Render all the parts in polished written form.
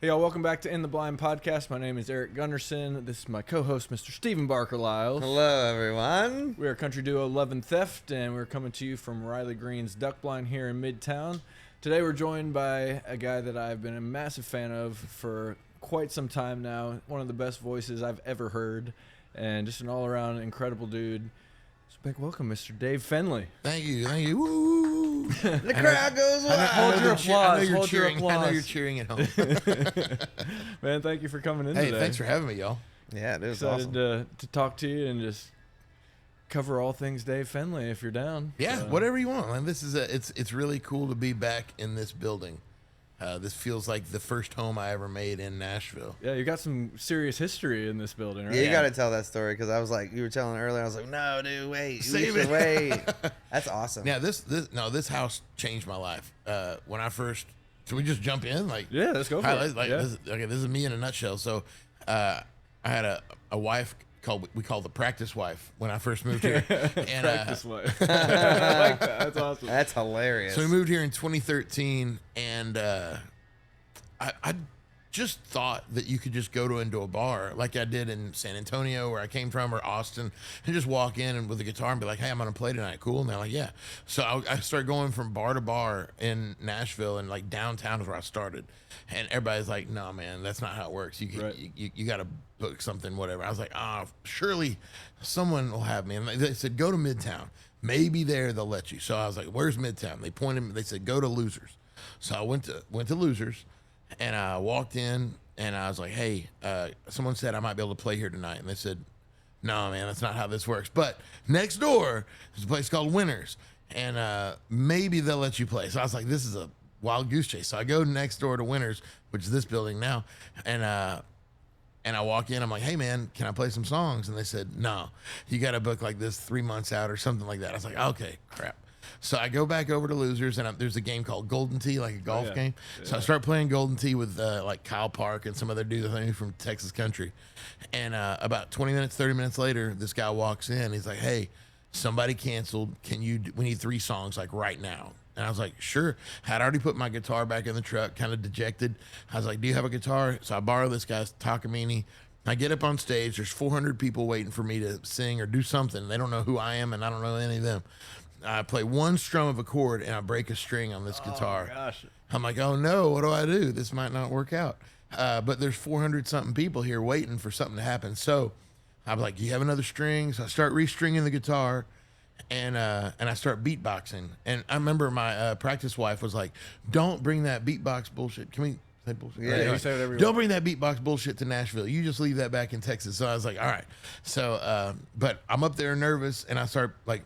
Hey, y'all, welcome back to In the Blind Podcast. My name is Eric Gunderson. This is my co-host, Mr. Stephen Barker Liles. Hello, everyone. We are country duo Love and Theft, and we're coming to you from Riley Green's Duck Blind here in Midtown. Today we're joined by a guy that I've been a massive fan of for quite some time now. One of the best voices I've ever heard, and just an all-around incredible dude. So big welcome, Mr. Dave Fenley. Thank you. Woo! The crowd goes wild. Hold your applause. Hold your applause. I know you're cheering at home. Man, thank you for coming in Hey, today. thanks for having me, y'all. Yeah, it was Excited awesome. to talk to you and just cover all things Dave Fenley if you're down. Yeah, So, whatever you want, man. This is it's really cool to be back in this building. This feels like the first home I ever made in Nashville. Yeah, you got some serious history in this building, right? Yeah, you got to tell that story because I was like, you were telling earlier. I was like, no, dude, wait, Save you it. should wait. That's awesome. Yeah, this house changed my life. When I first, so we just jump in, like Yeah, let's go for it. Like, Yeah. this is me in a nutshell. So, I had a wife we called the practice wife when I first moved here. And, Practice wife. I like that. That's awesome. That's hilarious. So we moved here in 2013, and I just thought that you could just go into a bar like I did in San Antonio, where I came from, or Austin, and just walk in and with a guitar and be like, "Hey, I'm gonna play tonight." Cool, and they're like, "Yeah." So I started going from bar to bar in Nashville, and like downtown is where I started, and everybody's like, "No, man, that's not how it works. You got to book something, whatever." I was like, surely someone will have me." And they said, "Go to Midtown. Maybe there they'll let you." So I was like, "Where's Midtown?" They pointed. They said, "Go to Losers." So I went to Losers, and I walked in, and I was like, "Hey, someone said I might be able to play here tonight," and they said, "No, man, that's not how this works. But next door is a place called Winners, and maybe they'll let you play." So I was like, "This is a wild goose chase." So I go next door to Winners, which is this building now, and I walk in. I'm like, "Hey, man, can I play some songs?" And they said, "No, you got to book like this 3 months out or something like that." I was like, "Okay, crap." So I go back over to Losers, and there's a game called Golden Tee, like a golf game. So I start playing Golden Tee with like Kyle Park and some other dudes, I think, from Texas Country. And about 20 minutes, 30 minutes later, this guy walks in. He's like, "Hey, somebody canceled. We need 3 songs like right now." And I was like, "Sure." I'd already put my guitar back in the truck, kind of dejected. I was like, "Do you have a guitar?" So I borrow this guy's Takamine. I get up on stage. There's 400 people waiting for me to sing or do something. They don't know who I am, and I don't know any of them. I play one strum of a chord, and I break a string on this guitar. Oh, gosh. I'm like, "Oh, no, what do I do? This might not work out." But there's 400-something people here waiting for something to happen. So I'm like, "Do you have another string?" So I start restringing the guitar, and I start beatboxing. And I remember my practice wife was like, "Don't bring that beatbox bullshit." Can we say bullshit? Yeah, you say whatever you Don't want. bring that beatbox bullshit to Nashville. You just leave that back in Texas. So I was like, "All right." So, but I'm up there nervous, and I start like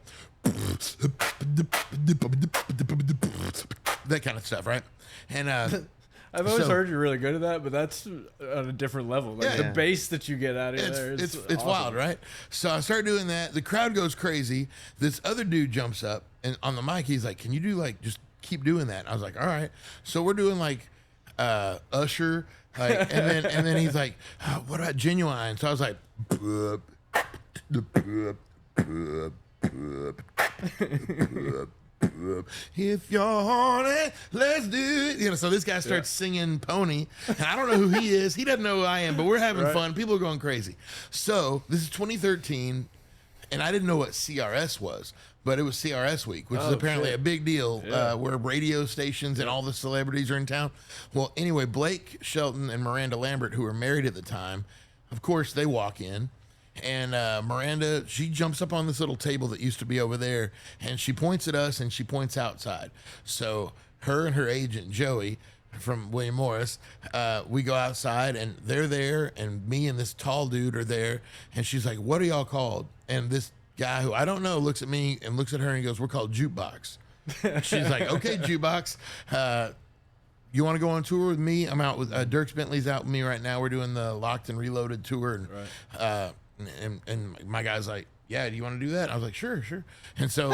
that kind of stuff, right? And I've always So- heard you're really good at that, but that's on a different level. Like the Yeah. bass that you get out of there is it's awesome. wild, right? So I start doing that. The crowd goes crazy. This other dude jumps up, and on the mic, he's like, "Can you do like just keep doing that?" I was like, "All right." So we're doing like Usher, like, and then he's like, "What about Genuine?" So I was like, "If you're horny, let's do it." You know, so this guy starts singing Pony, and I don't know who he is. He doesn't know who I am, but we're having fun. People are going crazy. So this is 2013, and I didn't know what CRS was, but it was CRS week, which is apparently shit. a big deal, where radio stations and all the celebrities are in town. Well, anyway, Blake Shelton and Miranda Lambert, who were married at the time, of course, they walk in. And Miranda, she jumps up on this little table that used to be over there, and she points at us, and she points outside. So her and her agent, Joey, from William Morris, we go outside, and they're there, and me and this tall dude are there, and she's like, "What are y'all called?" And this guy, who I don't know, looks at me and looks at her, and he goes, "We're called Jukebox." She's like, "Okay, Jukebox. You want to go on tour with me?" I'm out with Dirk Bentley's out with me right now. We're doing the Locked and Reloaded tour, and And my guy's like, yeah, do you want to do that? I was like, sure. And so,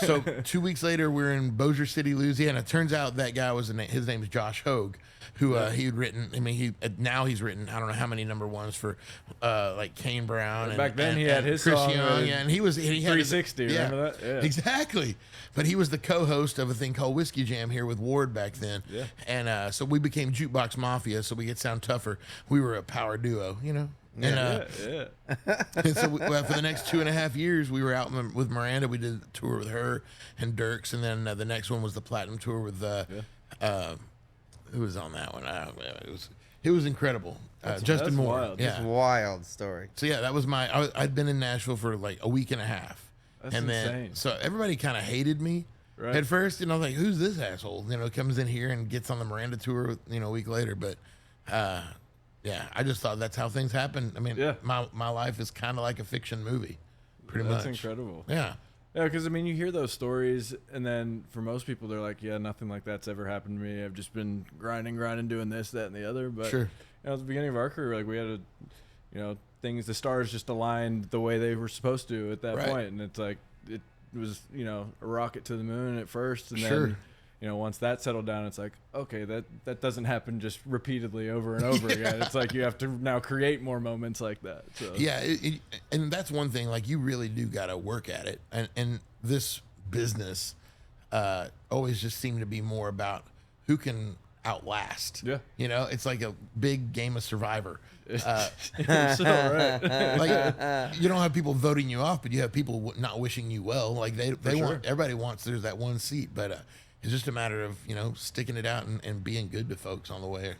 so 2 weeks later, we're in Bossier City, Louisiana. It turns out that guy his name is Josh Hogue, who he had written. I mean, now he's written I don't know how many #1s for like Kane Brown. Back then he had his Chris song, Young, and he had 360. Remember that? Yeah. Exactly. But he was the co-host of a thing called Whiskey Jam here with Ward back then. Yeah. And so we became Jukebox Mafia, so we could sound tougher. We were a power duo, you know. And, and so for the next 2.5 years, we were out with Miranda. We did a tour with her and Dirks, and then the next one was the Platinum Tour with who was on that one? It was incredible. Justin Moore. Wild. Yeah, Wild story. So yeah, that was I'd been in Nashville for like a week and a half. That's and insane. then so everybody kind of hated me at first, and I was like, "Who's this asshole?" You know, comes in here and gets on the Miranda tour, a week later. But yeah, I just thought that's how things happen. I mean, my life is kind of like a fiction movie, pretty much. That's incredible. Yeah. Yeah, because I mean, you hear those stories, and then for most people, they're like, "Yeah, nothing like that's ever happened to me. I've just been grinding, doing this, that, and the other." But sure. At the beginning of our career, like we had the stars just aligned the way they were supposed to at that point, and it's like it was a rocket to the moon at first, and then once that settled down, it's like, okay, that doesn't happen just repeatedly over and over again. It's like you have to now create more moments like that. So. Yeah, and that's one thing. Like, you really do got to work at it. And this business always just seemed to be more about who can outlast. Yeah. It's like a big game of Survivor. Like, you don't have people voting you off, but you have people not wishing you well. Like, they want, everybody wants, there's that one seat, but it's just a matter of, sticking it out and being good to folks on the way,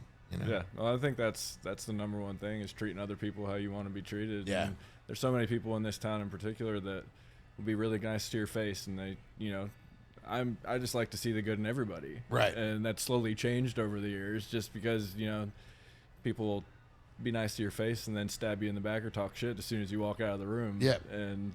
Yeah. Well, I think that's the number one thing, is treating other people how you want to be treated. Yeah. And there's so many people in this town in particular that will be really nice to your face, and they, I just like to see the good in everybody. Right. And that's slowly changed over the years, just because, people will be nice to your face and then stab you in the back or talk shit as soon as you walk out of the room. Yeah. And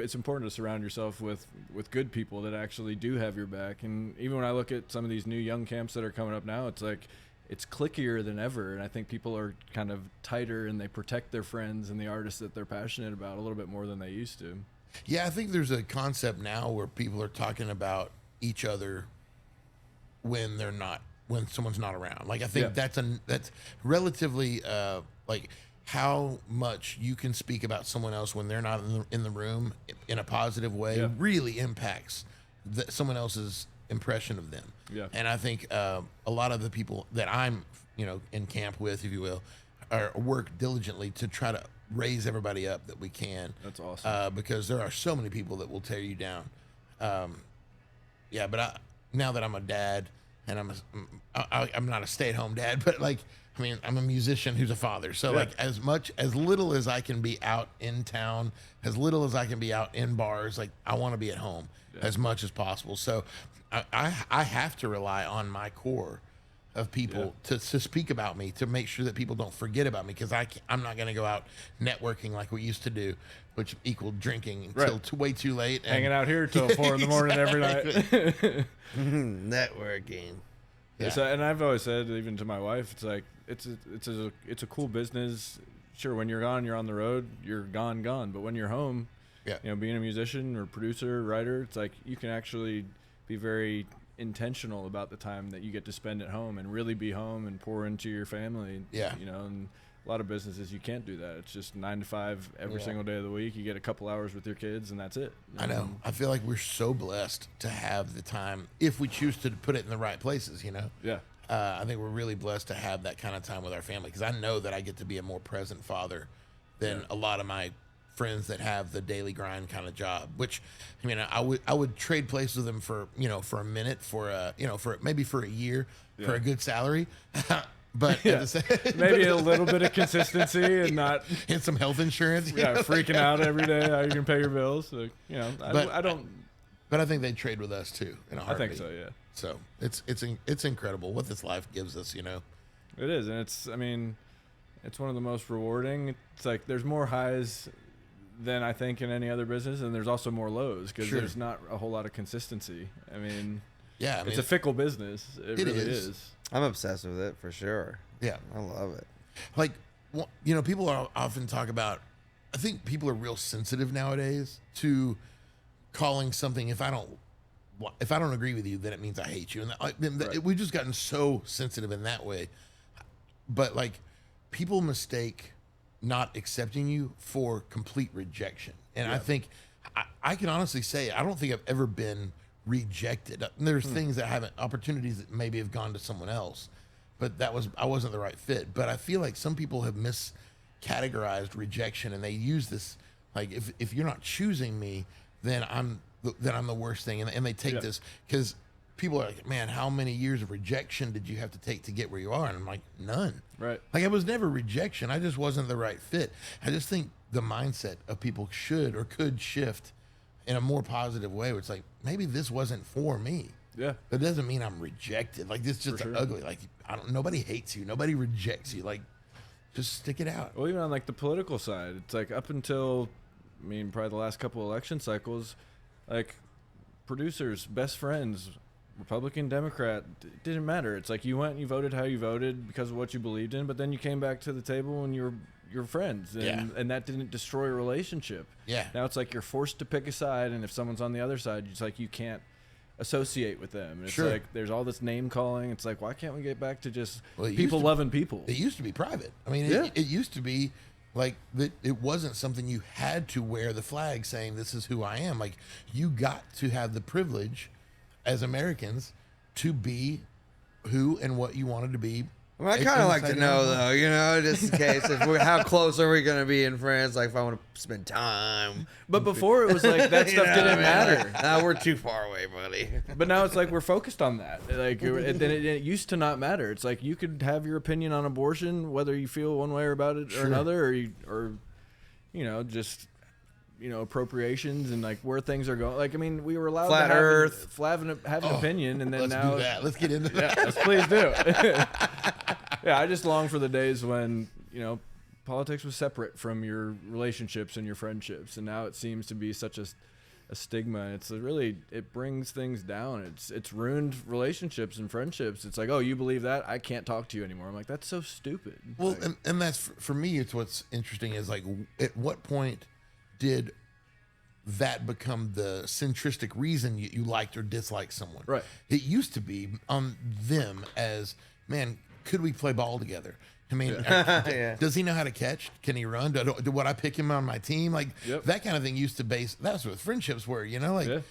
it's important to surround yourself with good people that actually do have your back. And even when I look at some of these new young camps that are coming up now, it's like it's clickier than ever, and I think people are kind of tighter, and they protect their friends and the artists that they're passionate about a little bit more than they used to. Yeah, I think there's a concept now where people are talking about each other when someone's not around. Like, I think that's relatively like how much you can speak about someone else when they're not in the room in a positive way really impacts someone else's impression of them. Yeah. And I think a lot of the people that I'm, in camp with, if you will, work diligently to try to raise everybody up that we can. That's awesome. Because there are so many people that will tear you down. But now that I'm a dad, and I'm not a stay-at-home dad, but like, I mean, I'm a musician who's a father. So like, as little as I can be out in town, as little as I can be out in bars, like, I want to be at home as much as possible. So I have to rely on my core of people to speak about me, to make sure that people don't forget about me, because I'm not going to go out networking like we used to do, which equaled drinking until way too late. Hanging out here till 4 a.m. every night. Networking. Yeah. So, and I've always said, even to my wife, it's like it's a cool business. Sure, when you're gone, you're on the road, you're gone. But when you're home, being a musician or producer, writer, it's like you can actually be very intentional about the time that you get to spend at home and really be home and pour into your family. Yeah. And a lot of businesses, you can't do that. It's just 9 to 5 every single day of the week. You get a couple hours with your kids, and that's it. I know. I feel like we're so blessed to have the time, if we choose to put it in the right places, Yeah. I think we're really blessed to have that kind of time with our family, because I know that I get to be a more present father than a lot of my friends that have the daily grind kind of job, which, I mean, I would trade places with them for a minute, for maybe for a year, for a good salary. But maybe a little bit of consistency and not and some health insurance. Freaking out every day how you can pay your bills. So, I don't. But I think they trade with us too. In a heartbeat. I think so. Yeah. So it's incredible what this life gives us. It is, and it's one of the most rewarding. It's like there's more highs than I think in any other business, and there's also more lows, because there's not a whole lot of consistency. I mean, it's a fickle business. It really is. I'm obsessed with it for sure. Yeah, I love it. Like, well, you know, people often talk about, I think people are real sensitive nowadays to calling something, if I don't agree with you, then it means I hate you. And we've just gotten so sensitive in that way. But like, people mistake not accepting you for complete rejection. And I think I can honestly say, I don't think I've ever been rejected. There's things that haven't, opportunities that maybe have gone to someone else, but I wasn't the right fit. But I feel like some people have miscategorized rejection, and they use this, like, if you're not choosing me, then I'm the worst thing. And they take this, because people are like, man, how many years of rejection did you have to take to get where you are? And I'm like, none. Right. Like, it was never rejection. I just wasn't the right fit. I just think the mindset of people should or could shift in a more positive way, where it's like, maybe this wasn't for me. Yeah. That doesn't mean I'm rejected. Like, this just ugly. Like, nobody hates you. Nobody rejects you. Like, just stick it out. Well, even on like the political side, it's like up until, I mean, probably the last couple election cycles, like, producers, best friends, Republican, Democrat, didn't matter. It's like you went and you voted how you voted because of what you believed in, but then you came back to the table and you're friends, and that didn't destroy a relationship. Yeah. Now it's like you're forced to pick a side, and if someone's on the other side, it's like you can't associate with them. And it's like there's all this name calling. It's like, why can't we get back to just people loving people? It used to be private. I mean, it used to be like that. It wasn't something you had to wear the flag saying this is who I am. Like, you got to have the privilege as Americans to be who and what you wanted to be. Well, I kind of like to know, though, you know, just in case, how close are we going to be in friends? Like, if I want to spend time. But before it was like that stuff didn't matter. Nah, we're too far away, buddy. But now it's like we're focused on that. Like, it used to not matter. It's like you could have your opinion on abortion, whether you feel one way about it or another, or you know, just, you know, appropriations and like where things are going. Like, I mean, we were allowed Flat to Earth. have an opinion, and then let's now do that. Let's get into that. Yes, please do. Yeah, I just long for the days when, you know, politics was separate from your relationships and your friendships, and now it seems to be such a stigma. It's it brings things down. It's ruined relationships and friendships. It's like, oh, you believe that? I can't talk to you anymore. I'm like, that's so stupid. Well, like, and that's for me. It's what's interesting is like, at what point did that become the centristic reason you liked or disliked someone? Right. It used to be on them as, man, could we play ball together? I mean, does he know how to do Can he run? Would I pick him on my team? Like, that kind of thing used to base, that's what friendships were, you know? Like,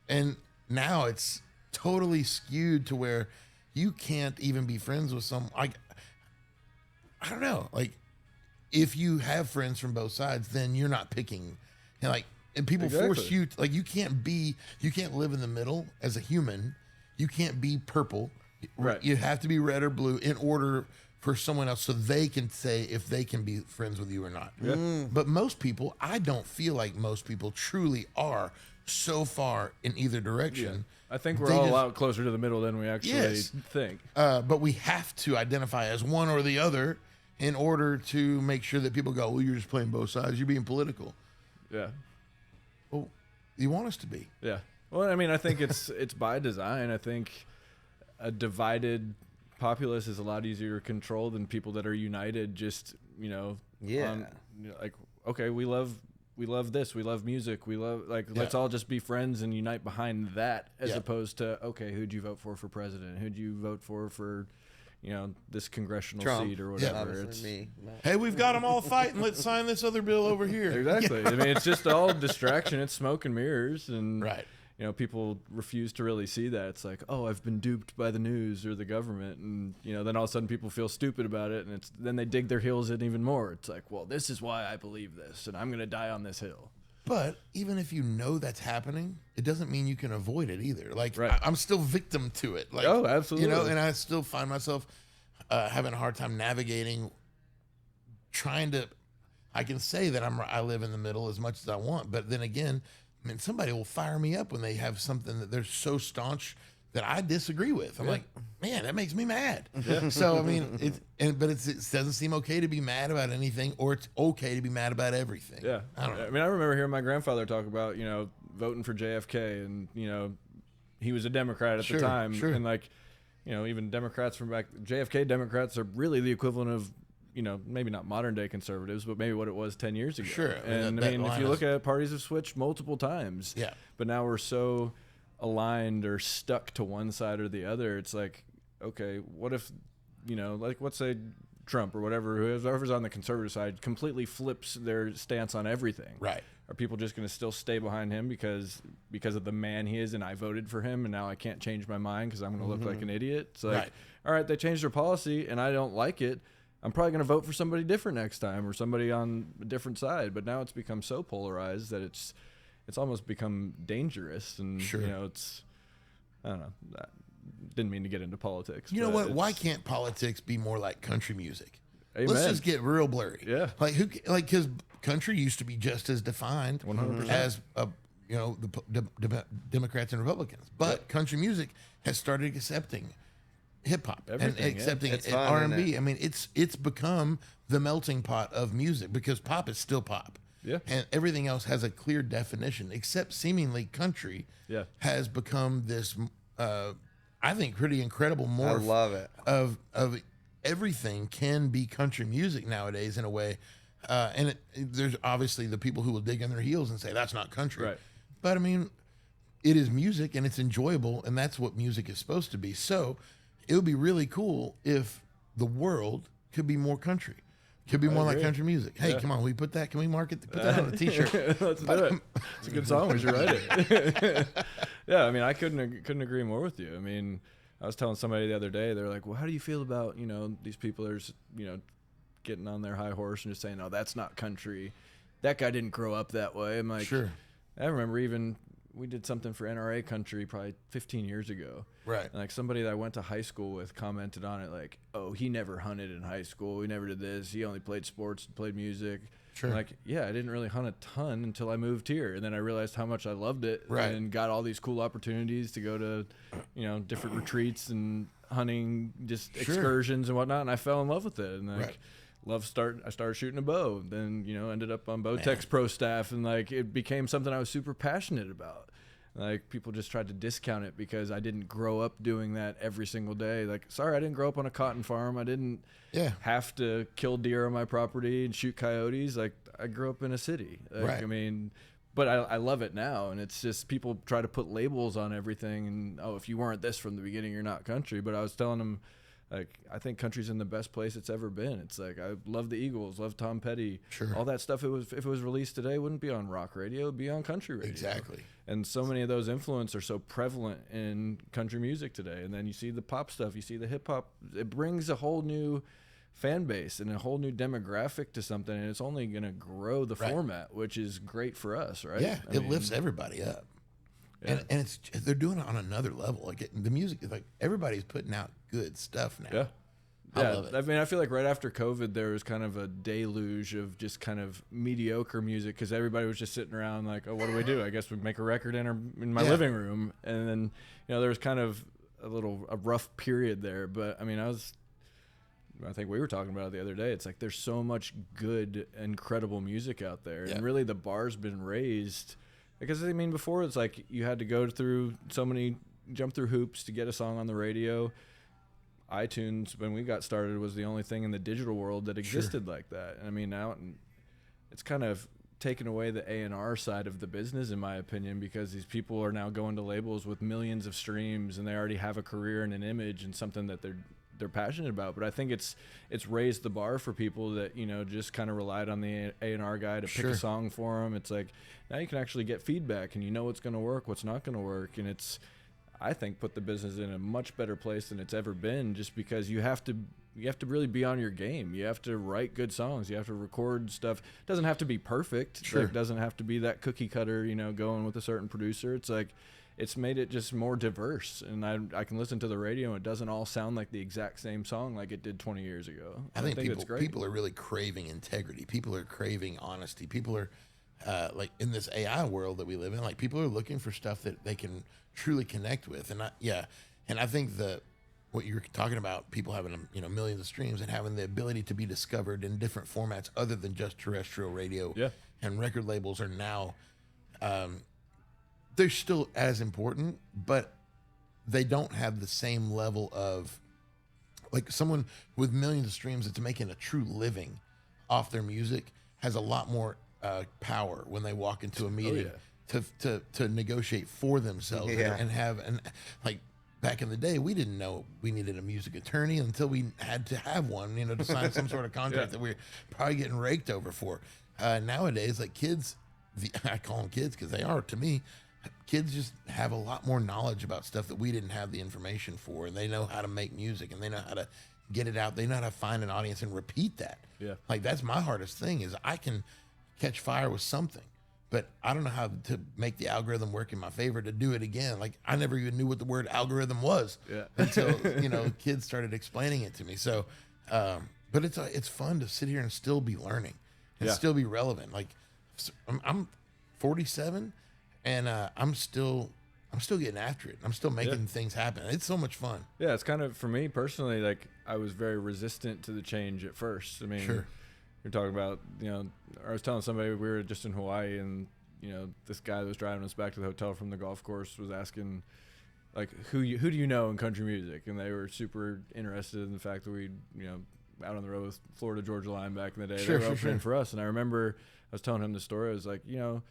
and now it's totally skewed to where you can't even be friends with some, like, I don't know. Like, if you have friends from both sides, then you're not picking, you know, like, and people force you, like, you can't live in the middle as a human. You can't be purple. Right. You have to be red or blue in order for someone else so they can say if they can be friends with you or not. Yeah. But most people, I don't feel like most people truly are so far in either direction. I think we're all out closer to the middle than we actually think. But we have to identify as one or the other in order to make sure that people go, well, you're just playing both sides. You're being political. Yeah. Well, you want us to be. Yeah. Well, I mean, I think it's by design. I think a divided populace is a lot easier to control than people that are united. Just, you know, like, okay, we love this, we love music, we love, like, let's all just be friends and unite behind that, as opposed to, okay, who'd you vote for president? Who'd you vote for, you know, this congressional Trump seat or whatever? Yeah, it's me. Hey, we've got them all fighting. Let's sign this other bill over here. Exactly. I mean, it's just all distraction. It's smoke and mirrors, and you know, people refuse to really see that. It's like, oh, I've been duped by the news or the government, and, you know, then all of a sudden people feel stupid about it, and then they dig their heels in even more. It's like, well, this is why I believe this, and I'm going to die on this hill. But even if you know that's happening, it doesn't mean you can avoid it either. Like, Right. I'm still victim to it. Like, Oh, absolutely. You know, and I still find myself having a hard time navigating, trying to. I can say that I live in the middle as much as I want, but then again, I mean, somebody will fire me up when they have something that they're so staunch that I disagree with. I'm like, man, that makes me mad. So I mean, it doesn't seem okay to be mad about anything, or it's okay to be mad about everything. Yeah, I don't know. I mean, I remember hearing my grandfather talk about, you know, voting for JFK, and, you know, he was a Democrat at the time, and, like, you know, even Democrats from back, JFK Democrats are really the equivalent of maybe not modern day conservatives, but maybe what it was 10 years ago. Sure. And if you look at it, parties have switched multiple times. Yeah. But now we're so aligned or stuck to one side or the other. It's like, okay, what if, like let's say Trump or whoever's on the conservative side completely flips their stance on everything. Right. Are people just going to still stay behind him because of the man he is and I voted for him and now I can't change my mind because I'm going to look like an idiot? It's like, all right, they changed their policy and I don't like it. I'm probably going to vote for somebody different next time or somebody on a different side. But now it's become so polarized that it's almost become dangerous. And, it's, I don't know. I didn't mean to get into politics. You know what? Why can't politics be more like country music? Amen. Let's just get real blurry. Yeah. Because country used to be just as defined 100%. as the Democrats and Republicans, but country music has started accepting hip hop and accepting R&B. I mean, it's become the melting pot of music because pop is still pop. Yeah. And everything else has a clear definition, except seemingly country has become this, I think, pretty incredible morph. I love it. Of everything can be country music nowadays in a way. And there's obviously the people who will dig in their heels and say that's not country. Right. But I mean, it is music and it's enjoyable, and that's what music is supposed to be. So it would be really cool if the world could be more country. Could be more like country music. Hey, come on, we put that? Can we put that on a T-shirt? Let's do it. It's a good song. We should write it. Yeah, I mean, I couldn't agree more with you. I mean, I was telling somebody the other day, they're like, well, how do you feel about, these people are, getting on their high horse and just saying, no, that's not country. That guy didn't grow up that way. I'm like, sure. I remember we did something for NRA Country probably 15 years ago. Right. And like somebody that I went to high school with commented on it like, oh, he never hunted in high school. He never did this. He only played sports and played music. Sure. I'm like, yeah, I didn't really hunt a ton until I moved here. And then I realized how much I loved it. Right. And got all these cool opportunities to go to, different retreats and hunting, just excursions and whatnot. And I fell in love with it. And like, I started shooting a bow, then ended up on Bowtech's pro staff, and like it became something I was super passionate about. Like people just tried to discount it because I didn't grow up doing that every single day. Like, sorry, I didn't grow up on a cotton farm. I didn't have to kill deer on my property and shoot coyotes. Like I grew up in a city. Like, right. I mean, but I love it now, and it's just people try to put labels on everything, and if you weren't this from the beginning, you're not country. But I was telling them, like, I think country's in the best place it's ever been. It's like, I love the Eagles, love Tom Petty. Sure. All that stuff, if it was released today, wouldn't be on rock radio, it'd be on country radio. Exactly. And so many of those influences are so prevalent in country music today. And then you see the pop stuff, you see the hip hop. It brings a whole new fan base and a whole new demographic to something, and it's only going to grow the format, which is great for us, right? Yeah, it lifts everybody up. Yeah. And they're doing it on another level. Like the music is like everybody's putting out good stuff now. Yeah. I love it. I mean, I feel like right after COVID, there was kind of a deluge of just kind of mediocre music because everybody was just sitting around like, oh, what do we do? I guess we make a record in my living room. And then, there was kind of a rough period there. But I mean, I think we were talking about it the other day. It's like there's so much good, incredible music out there. And really the bar's been raised. Because, I mean, before it's like you had to go through jump through hoops to get a song on the radio. iTunes, when we got started, was the only thing in the digital world that existed like that. And I mean, now it's kind of taken away the A&R side of the business, in my opinion, because these people are now going to labels with millions of streams and they already have a career and an image and something that they're passionate about. But I think it's raised the bar for people that just kind of relied on the A&R guy to pick a song for them. It's like now you can actually get feedback and what's going to work, what's not going to work, and it's, I think, put the business in a much better place than it's ever been, just because you have to really be on your game. You have to write good songs. You have to record stuff. It doesn't have to be perfect. Sure. It doesn't have to be that cookie cutter, going with a certain producer. It's like it's made it just more diverse, and I can listen to the radio and it doesn't all sound like the exact same song like it did 20 years ago. I think that's great. People are really craving integrity. People are craving honesty. People are like in this AI world that we live in, like people are looking for stuff that they can truly connect with. And I think that what you're talking about, people having millions of streams and having the ability to be discovered in different formats other than just terrestrial radio. Yeah. And record labels are now they're still as important, but they don't have the same level of like someone with millions of streams that's making a true living off their music has a lot more power when they walk into a meeting to negotiate for themselves and have like back in the day we didn't know we needed a music attorney until we had to have one, you know, to sign some sort of contract that we're probably getting raked over for. Nowadays, like kids, I call them kids because they are to me. Kids just have a lot more knowledge about stuff that we didn't have the information for, and they know how to make music and they know how to get it out. They know how to find an audience and repeat that. Yeah, like that's my hardest thing is I can catch fire with something, but I don't know how to make the algorithm work in my favor to do it again. Like I never even knew what the word algorithm was until you know kids started explaining it to me. So, but it's fun to sit here and still be learning and still be relevant. Like I'm 47. And I'm still getting after it. I'm still making things happen. It's so much fun. Yeah, it's kind of, for me personally, like I was very resistant to the change at first. I mean, you're talking about, you know, I was telling somebody we were just in Hawaii and, you know, this guy that was driving us back to the hotel from the golf course was asking, like, who do you know in country music? And they were super interested in the fact that we, you know, out on the road with Florida Georgia Line back in the day. They were opening for us. And I remember I was telling him the story. I was like, you know,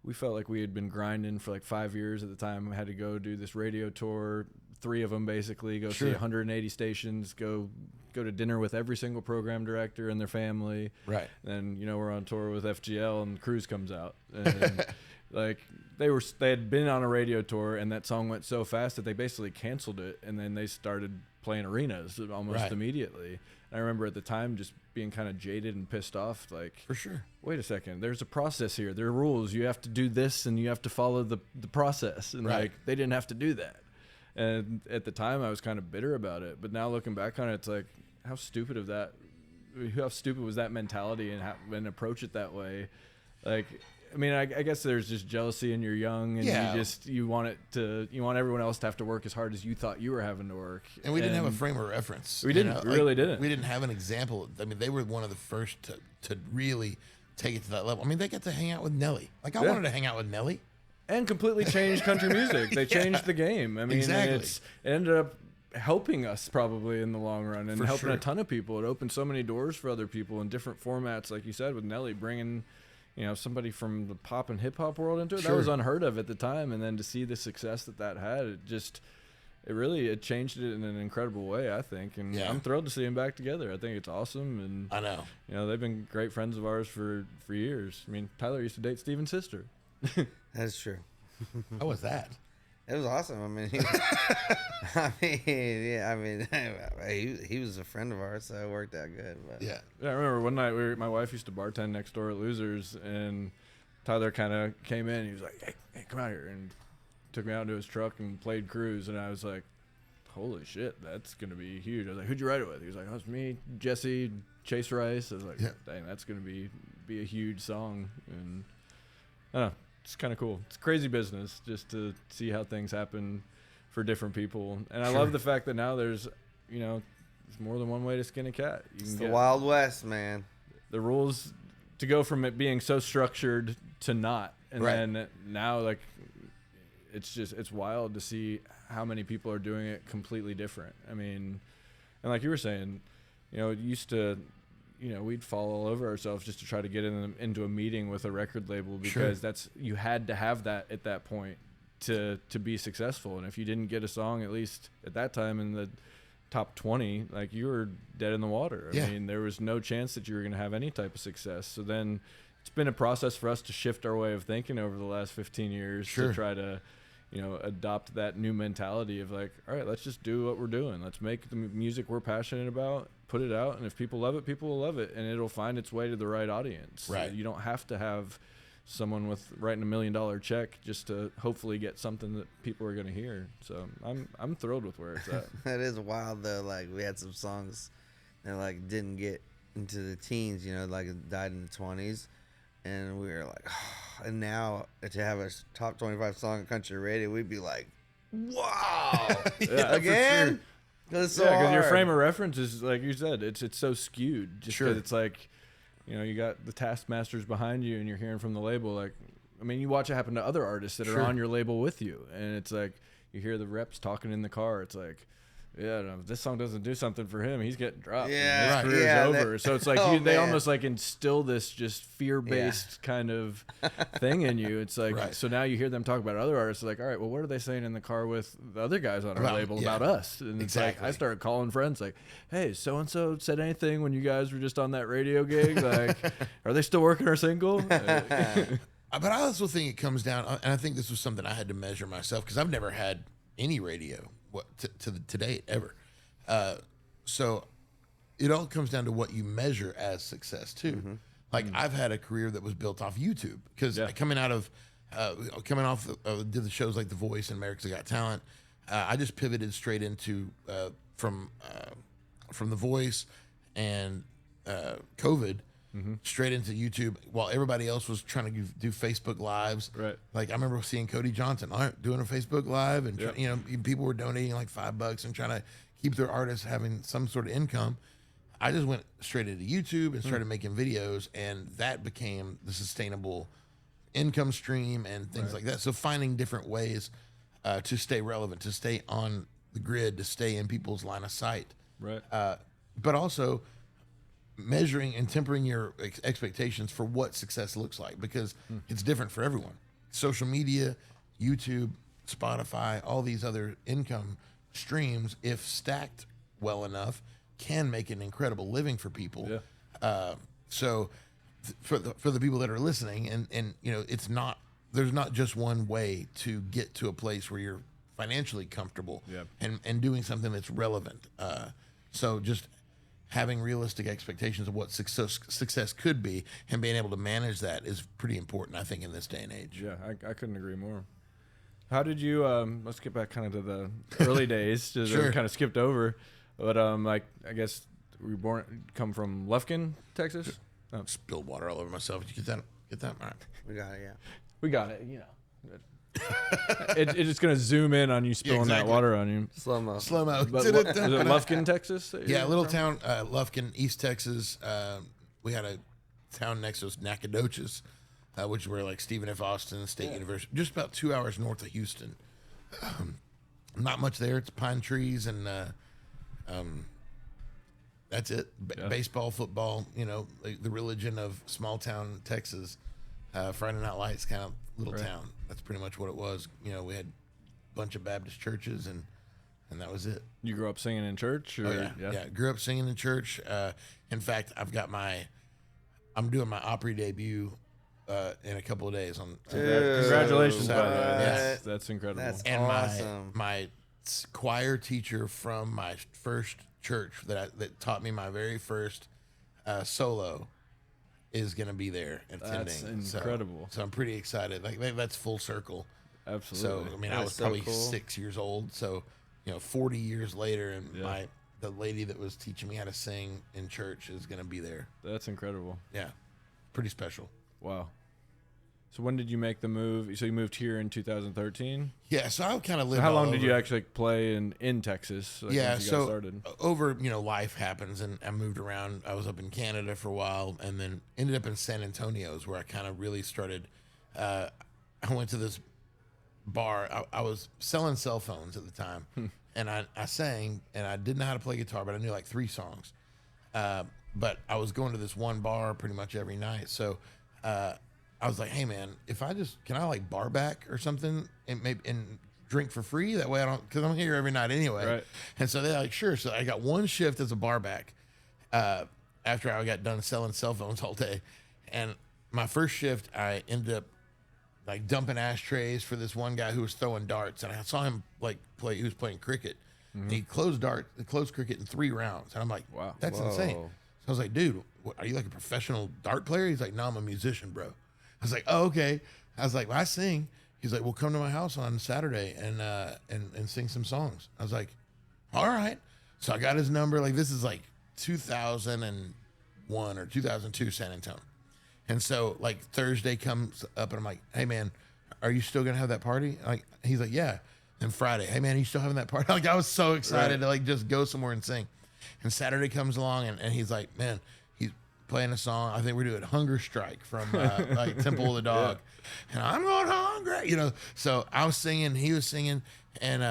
we felt like we had been grinding for like 5 years at the time. We had to go do this radio tour, 3 of them basically, go see 180 stations, go to dinner with every single program director and their family. Right. And, you know, we're on tour with FGL and Cruise comes out. And like they had been on a radio tour and that song went so fast that they basically canceled it. And then they started playing arenas almost immediately. And I remember at the time just being kind of jaded and pissed off, like, for sure, wait a second, there's a process here. There are rules. You have to do this and you have to follow the process. And like, they didn't have to do that. And at the time I was kind of bitter about it. But now looking back on it, it's like, how stupid was that mentality and approach it that way? Like, I mean, I guess there's just jealousy and you're young and you want everyone else to have to work as hard as you thought you were having to work. And we didn't have a frame of reference. We didn't. We really didn't. We didn't have an example. I mean, they were one of the first to really take it to that level. I mean, they got to hang out with Nelly. Like, I wanted to hang out with Nelly. And completely changed country music. They changed the game. I mean, it ended up helping us probably in the long run and helping a ton of people. It opened so many doors for other people in different formats, like you said, with Nelly bringing, you know, somebody from the pop and hip hop world into it. That was unheard of at the time. And then to see the success that had, it changed it in an incredible way, I think. And I'm thrilled to see them back together. I think it's awesome. And I know, you know, they've been great friends of ours for years. I mean, Tyler used to date Steven's sister. That's true. How was that? It was awesome. I mean, he was a friend of ours, so it worked out good. But. Yeah, I remember one night my wife used to bartend next door at Losers, and Tyler kind of came in. And he was like, "Hey, come out here," and took me out into his truck and played Cruise. And I was like, "Holy shit, that's gonna be huge." I was like, "Who'd you write it with?" He was like, "Oh, it's me, Jesse, Chase Rice." I was like, "Dang, that's gonna be a huge song." And I don't know. It's kind of cool. It's crazy business just to see how things happen for different people. And I love the fact that now there's more than one way to skin a cat. It's the Wild West, man. The rules to go from it being so structured to not. And then now, like, it's wild to see how many people are doing it completely different. I mean, and like you were saying, you know, it used to, you know, we'd fall all over ourselves just to try to get into a meeting with a record label because you had to have that at that point to be successful. And if you didn't get a song, at least at that time in the top 20, like, you were dead in the water. I mean, there was no chance that you were going to have any type of success. So then it's been a process for us to shift our way of thinking over the last 15 years to try to, you know, adopt that new mentality of like, all right, let's just do what we're doing. Let's make the music we're passionate about, put it out, and if people love it, people will love it, and it'll find its way to the right audience. Right. You don't have to have someone with writing $1 million check just to hopefully get something that people are going to hear. So I'm thrilled with where it's at. That is wild though. Like, we had some songs that like didn't get into the teens, you know, like it died in the 20s, and we were like, oh, and now to have a top 25 song on country radio, we'd be like, wow, again. Because your frame of reference is, like you said, it's so skewed. Just because it's like, you know, you got the taskmasters behind you and you're hearing from the label. Like, I mean, you watch it happen to other artists that are on your label with you. And it's like, you hear the reps talking in the car. It's like, yeah, no, if this song doesn't do something for him, he's getting dropped. Yeah, his career's yeah, over. So it's like oh, they man. almost like instill this just fear-based kind of thing in you. It's like, Right. so now you hear them talk about other artists, like, all right, well, what are they saying in the car with the other guys on our About- label yeah. about us? And it's like, Exactly. I started calling friends, like, hey, so-and-so said anything when you guys were just on that radio gig? Like, are they still working our single? But I also think it comes down, and I think this was something I had to measure myself because I've never had any radio to date ever. So it all comes down to what you measure as success too. Like I've had a career that was built off YouTube because coming off did the shows like The Voice and America's Got Talent. I just pivoted straight into from The Voice and COVID. Straight into YouTube while everybody else was trying to do Facebook Lives. Right. Like I remember seeing Cody Johnson doing a Facebook Live, and people were donating like $5 and trying to keep their artists having some sort of income. I just went straight into YouTube and started making videos, and that became the sustainable income stream and things like that. So finding different ways to stay relevant, to stay on the grid, to stay in people's line of sight. Right. But also measuring and tempering your expectations for what success looks like because it's different for everyone. Social media, YouTube, Spotify, all these other income streams, if stacked well enough, can make an incredible living for people. Yeah. So for the people that are listening, and there's not just one way to get to a place where you're financially comfortable and doing something that's relevant. So just having realistic expectations of what success could be and being able to manage that is pretty important, I think, in this day and age. Yeah, I couldn't agree more. How did you, let's get back kind of to the early days, just Sure. we kind of skipped over, but like, I guess were you come from Lufkin, Texas? Oh. Spilled water all over myself. Did you get that? All right. We got it, yeah. We got it, it's just going to zoom in on you spilling that exactly. water on you. Slow-mo. Slow-mo. But is it Lufkin, Texas? that Yeah, you're little from? town, Lufkin, East Texas. We had a town next to us, Nacogdoches, which were like Stephen F. Austin State University, just about 2 hours north of Houston. Not much there. It's pine trees and that's it. Baseball, football, like the religion of small town Texas. Friday Night Lights kind of little town. That's pretty much what it was. We had a bunch of Baptist churches and that was it. You grew up singing in church? Or? Oh, yeah. Grew up singing in church. In fact, I'm doing my Opry debut in a couple of days. Congratulations, by the way. Yeah. That's incredible. That's And awesome. my choir teacher from my first church that taught me my very first solo is going to be there attending. That's incredible. So I'm pretty excited. Like that's full circle. Absolutely. So I mean, I That's was so probably cool. 6 years old. So 40 years later, and Yeah. the lady that was teaching me how to sing in church is going to be there. That's incredible. Yeah, pretty special. Wow. So when did you make the move? So you moved here in 2013? Yeah, so I kind of lived. So how all long did you over. actually play in Texas? Like, Yeah, once you got so started? over life happens, and I moved around. I was up in Canada for a while, and then ended up in San Antonio, is where I kind of really started. I went to this bar. I was selling cell phones at the time, and I sang, and I didn't know how to play guitar, but I knew like 3 songs. But I was going to this one bar pretty much every night, so I was like, "Hey man, can I like bar back or something, and drink for free? That way I don't, because I'm here every night anyway." Right. And so they're like, "Sure." So I got one shift as a bar back after I got done selling cell phones all day, and my first shift I ended up like dumping ashtrays for this one guy who was throwing darts, and I saw him like play. He was playing cricket. And he closed cricket in 3 rounds, and I'm like, Wow. that's insane. So I was like, "Dude, are you like a professional dart player?" He's like, "No, I'm a musician, bro." I was like, "Oh, okay." I was like, "Well, I sing." He's like, "Well, come to my house on Saturday and sing some songs." I was like, "All right." So I got his number. Like this is like 2001 or 2002 San Antonio. And so like Thursday comes up and I'm like, "Hey man, are you still gonna have that party?" Like he's like, "Yeah." And Friday, "Hey man, are you still having that party?" Like I was so excited to like just go somewhere and sing. And Saturday comes along and he's like, "Man," he's playing a song. I think we're doing Hunger Strike from like Temple of the Dog. And I'm going hungry, So I was singing, he was singing, and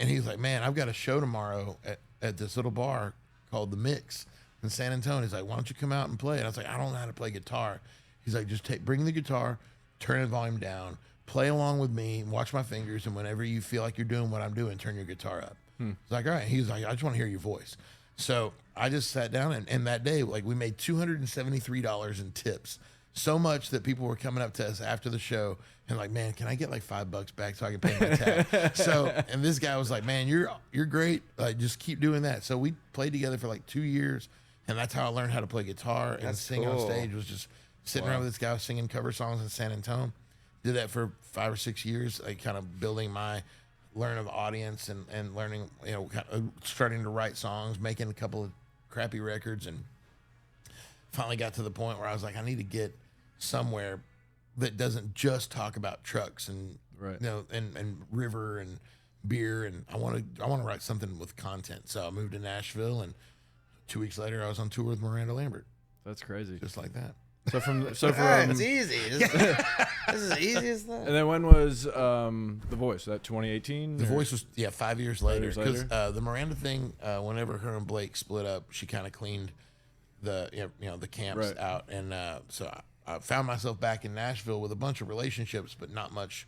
And he's like, man, I've got a show tomorrow at this little bar called The Mix in San Antonio. He's like, why don't you come out and play? And I was like, I don't know how to play guitar. He's like, just bring the guitar, turn the volume down, play along with me, and watch my fingers. And whenever you feel like you're doing what I'm doing, turn your guitar up. It's like, all right. He's like, I just want to hear your voice. So I just sat down, and that day, like, we made $273 in tips. So much that people were coming up to us after the show and like, man, can I get like $5 back so I can pay my tab? So, and this guy was like, man, you're great. Like, just keep doing that. So we played together for like 2 years, and that's how I learned how to play guitar and sing on stage. Was just sitting around with this guy singing cover songs in San Antonio. Did that for 5 or 6 years, like kind of building my learn of audience and learning, you know, kind of starting to write songs, making a couple of crappy records, and finally got to the point where I was like, I need to get somewhere that doesn't just talk about trucks and you know and river and beer, and I want to write something with content. So I moved to Nashville, and 2 weeks later I was on tour with Miranda Lambert. That's crazy. Just like that. So from it's easy. This is the easiest thing. And then when was The Voice? That 2018? The Voice was 5 years later. Because 5 years the Miranda thing, whenever her and Blake split up, she kind of cleaned the the camps out, and so I found myself back in Nashville with a bunch of relationships, but not much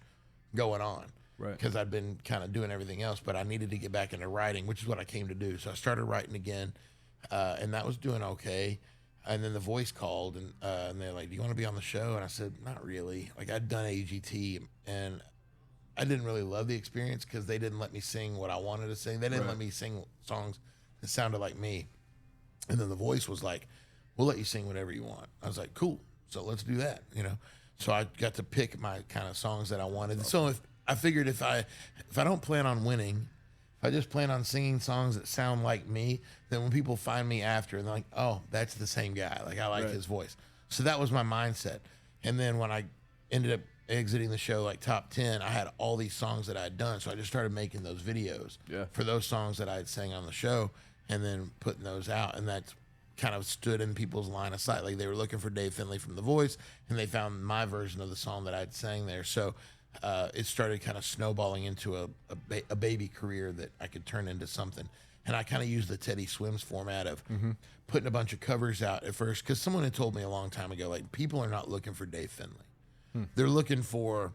going on. Right. Because I'd been kind of doing everything else, but I needed to get back into writing, which is what I came to do. So I started writing again, and that was doing okay. And then The Voice called, and they're like, do you want to be on the show? And I said, not really. Like, I'd done AGT, and I didn't really love the experience because they didn't let me sing what I wanted to sing. They didn't let me sing songs that sounded like me. And then The Voice was like, we'll let you sing whatever you want. I was like, cool. So let's do that, you know? So I got to pick my kind of songs that I wanted. Awesome. So I figured if I don't plan on winning, if I just plan on singing songs that sound like me, then when people find me after and they're like, oh, that's the same guy. Like, I like his voice. So that was my mindset. And then when I ended up exiting the show like top 10, I had all these songs that I had done. So I just started making those videos for those songs that I had sang on the show, and then putting those out. And that's kind of stood in people's line of sight. Like, they were looking for Dave Fenley from The Voice, and they found my version of the song that I'd sang there. So it started kind of snowballing into a baby career that I could turn into something. And I kind of used the Teddy Swims format of putting a bunch of covers out at first, because someone had told me a long time ago, like, people are not looking for Dave Fenley. They're looking for